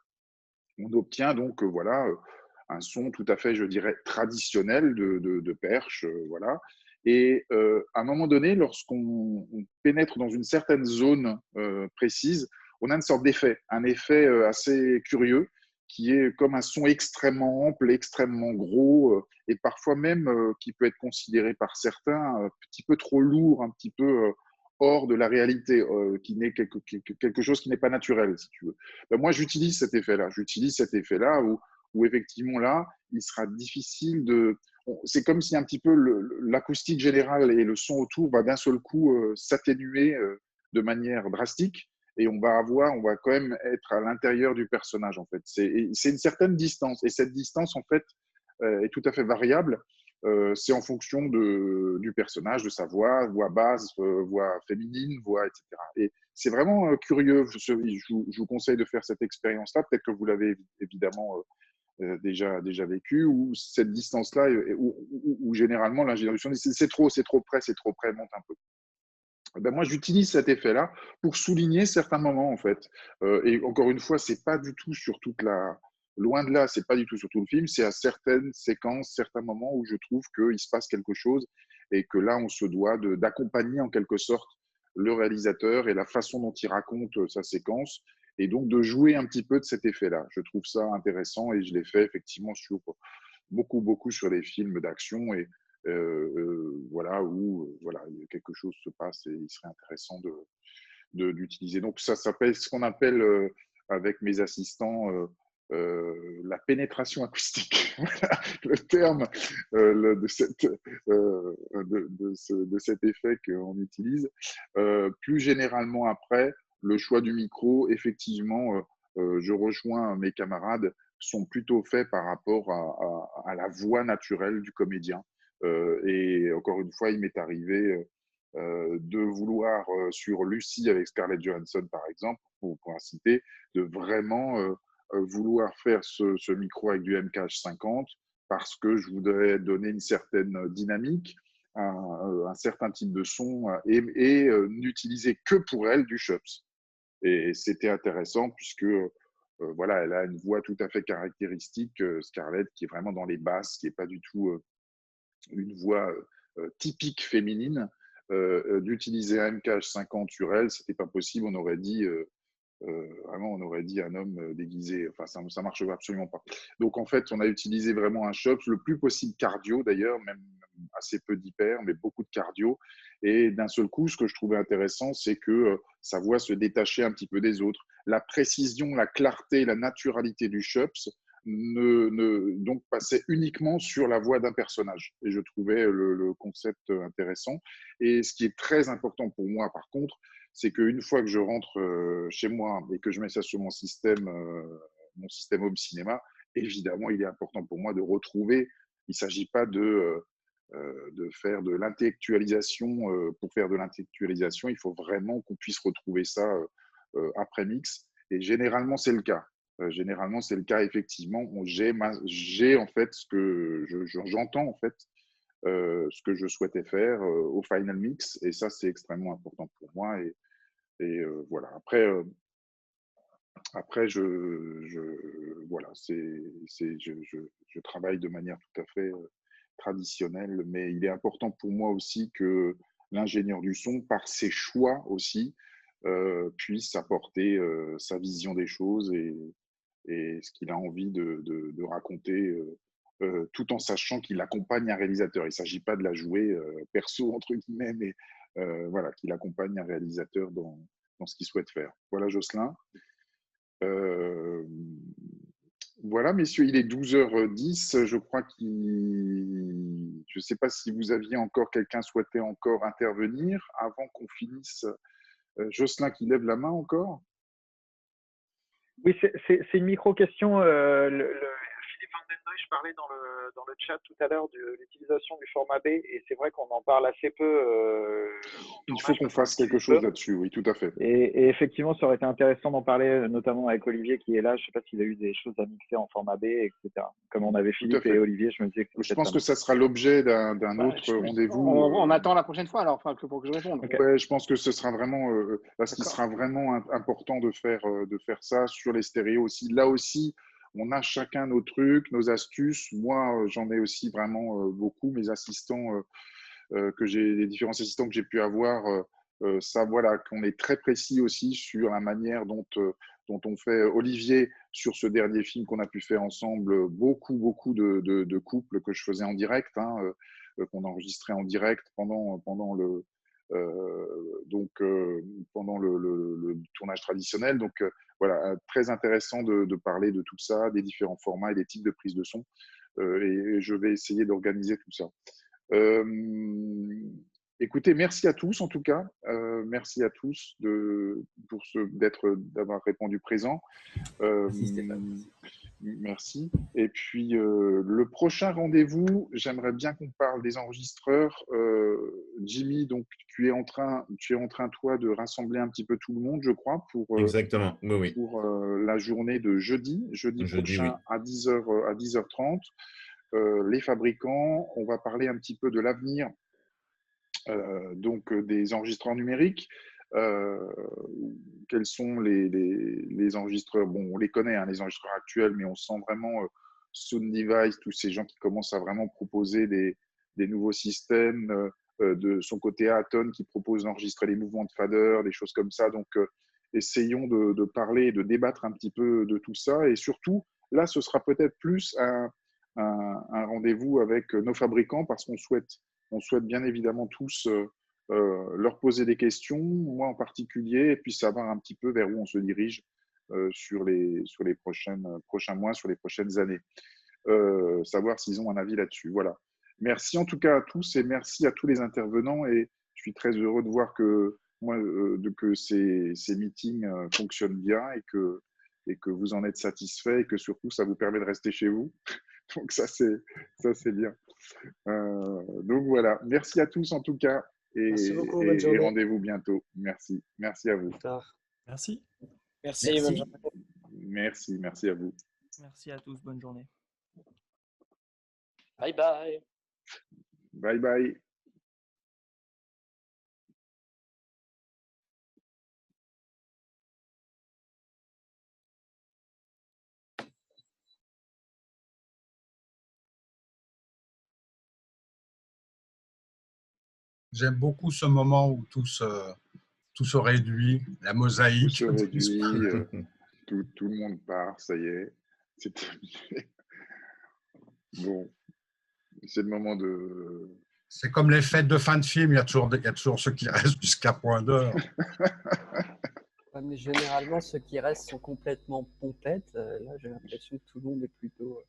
on obtient donc voilà, un son tout à fait, je dirais, traditionnel de perche. Voilà. Et à un moment donné, lorsqu'on pénètre dans une certaine zone précise, on a une sorte d'effet, un effet assez curieux, qui est comme un son extrêmement ample, extrêmement gros, et parfois même qui peut être considéré par certains un petit peu trop lourd, un petit peu hors de la réalité, qui n'est quelque chose qui n'est pas naturel, si tu veux. Ben moi, j'utilise cet effet-là. J'utilise cet effet-là où effectivement, là, il sera difficile de... C'est comme si un petit peu l'acoustique générale et le son autour va d'un seul coup s'atténuer de manière drastique, et on va quand même être à l'intérieur du personnage, en fait. C'est une certaine distance, et cette distance, en fait, est tout à fait variable. C'est en fonction du personnage, de sa voix basse, voix féminine, voix, etc. Et c'est vraiment curieux. Je vous conseille de faire cette expérience-là. Peut-être que vous l'avez évidemment déjà vécu, où cette distance-là, où généralement l'ingénieur du son dit c'est trop près, monte un peu. Ben moi, j'utilise cet effet-là pour souligner certains moments, en fait. Et encore une fois, c'est pas du tout sur toute la... Loin de là, c'est pas du tout sur tout le film, c'est à certaines séquences, certains moments où je trouve qu'il se passe quelque chose et que là, on se doit d'accompagner en quelque sorte le réalisateur et la façon dont il raconte sa séquence, et donc de jouer un petit peu de cet effet-là. Je trouve ça intéressant et je l'ai fait effectivement sur beaucoup sur les films d'action, et voilà, où voilà, quelque chose se passe et il serait intéressant d'utiliser. Donc ça s'appelle ce qu'on appelle avec mes assistants la pénétration acoustique. Voilà le terme de cet effet qu'on utilise. Plus généralement après, le choix du micro, effectivement, je rejoins mes camarades, sont plutôt faits par rapport à la voix naturelle du comédien. Et encore une fois, il m'est arrivé de vouloir, sur Lucy avec Scarlett Johansson par exemple, pour en citer, de vraiment vouloir faire ce micro avec du MKH50 parce que je voudrais donner une certaine dynamique, un certain type de son, et n'utiliser que pour elle du Schoeps. Et c'était intéressant puisque voilà, elle a une voix tout à fait caractéristique, Scarlett, qui est vraiment dans les basses, qui n'est pas du tout une voix typique féminine. D'utiliser un MKH50 sur elle, c'était pas possible. On aurait dit vraiment, on aurait dit un homme déguisé. Enfin, ça marche absolument pas. Donc en fait, on a utilisé vraiment un Schoeps, le plus possible cardio d'ailleurs, même assez peu d'hyper, mais beaucoup de cardio. Et d'un seul coup, ce que je trouvais intéressant, c'est que sa voix se détachait un petit peu des autres. La précision, la clarté, la naturalité du Schoeps donc passait uniquement sur la voix d'un personnage. Et je trouvais le concept intéressant. Et ce qui est très important pour moi, par contre, c'est qu'une fois que je rentre chez moi et que je mets ça sur mon système Home Cinéma, évidemment, il est important pour moi de retrouver. Il ne s'agit pas de faire de l'intellectualisation pour faire de l'intellectualisation. Il faut vraiment qu'on puisse retrouver ça après mix. Et généralement, c'est le cas. Généralement, c'est le cas, effectivement. J'ai en fait ce que j'entends, en fait, ce que je souhaitais faire au final mix. Et ça, c'est extrêmement important pour moi. Et voilà. Après, voilà, je travaille de manière tout à fait traditionnelle, mais il est important pour moi aussi que l'ingénieur du son, par ses choix aussi, puisse apporter sa vision des choses et ce qu'il a envie de raconter, tout en sachant qu'il accompagne un réalisateur. Il ne s'agit pas de la jouer perso, entre guillemets, mais voilà, qu'il accompagne un réalisateur dans ce qu'il souhaite faire. Voilà, Jocelyn. Voilà, messieurs, il est 12h10. Je crois je ne sais pas si vous aviez encore quelqu'un souhaitait encore intervenir avant qu'on finisse. Jocelyn qui lève la main encore. Oui, c'est une micro-question. Philippe Van Den Doij parlait dans le chat tout à l'heure de l'utilisation du format B, et c'est vrai qu'on en parle assez peu. Il faut qu'on fasse quelque chose là-dessus, oui, tout à fait. Et effectivement, ça aurait été intéressant d'en parler, notamment avec Olivier qui est là. Je ne sais pas s'il a eu des choses à mixer en format B, etc. Comme on avait Philippe et Olivier, je me disais que je pense que ça sera l'objet d'un autre rendez-vous. On attend la prochaine fois alors, pour que je réponde. Okay. Ouais, je pense que ce sera vraiment, parce qu'il sera vraiment important de faire ça sur les stéréos aussi. Là aussi, on a chacun nos trucs, nos astuces. Moi, j'en ai aussi vraiment beaucoup. Mes assistants, les différents assistants que j'ai pu avoir, ça, voilà, qu'on est très précis aussi sur la manière dont on fait. Olivier, sur ce dernier film qu'on a pu faire ensemble, beaucoup de couples que je faisais en direct, qu'on enregistrait en direct pendant le tournage traditionnel. Donc, voilà, très intéressant de parler de tout ça, des différents formats et des types de prise de son. Et je vais essayer d'organiser tout ça. Écoutez, merci à tous en tout cas. Merci à tous d'avoir répondu présent. Merci Stéphane. Merci. Et puis, le prochain rendez-vous, j'aimerais bien qu'on parle des enregistreurs. Jimmy, donc, tu es en train, toi, de rassembler un petit peu tout le monde, je crois, exactement. Oui. Pour la journée de jeudi prochain, oui. à 10h30. Les fabricants, on va parler un petit peu de l'avenir des enregistreurs numériques. Quels sont les enregistreurs? Bon, on les connaît, les enregistreurs actuels, mais on sent vraiment Sound Device, tous ces gens qui commencent à vraiment proposer des nouveaux systèmes. De son côté, Aton qui propose d'enregistrer les mouvements de fader, des choses comme ça. Donc, essayons de parler et de débattre un petit peu de tout ça. Et surtout, là, ce sera peut-être plus un rendez-vous avec nos fabricants parce qu'on souhaite bien évidemment tous leur poser des questions, moi en particulier, et puis savoir un petit peu vers où on se dirige sur les prochains mois, sur les prochaines années. Savoir s'ils ont un avis là-dessus. Voilà. Merci en tout cas à tous et merci à tous les intervenants et je suis très heureux de voir que ces meetings fonctionnent bien et que vous en êtes satisfaits et que surtout ça vous permet de rester chez vous. Donc ça c'est bien. Donc voilà, merci à tous en tout cas et rendez-vous bientôt. Merci à vous. Merci. Merci à vous. Merci à tous, bonne journée. Bye bye. Bye bye. J'aime beaucoup ce moment où tout se réduit, la mosaïque. Tout se réduit, tout le monde part, ça y est, c'est terminé. Bon, c'est le moment de... C'est comme les fêtes de fin de film, il y a toujours ceux qui restent jusqu'à point d'heure. Mais généralement, ceux qui restent sont complètement pompettes. Là, j'ai l'impression que tout le monde est plutôt...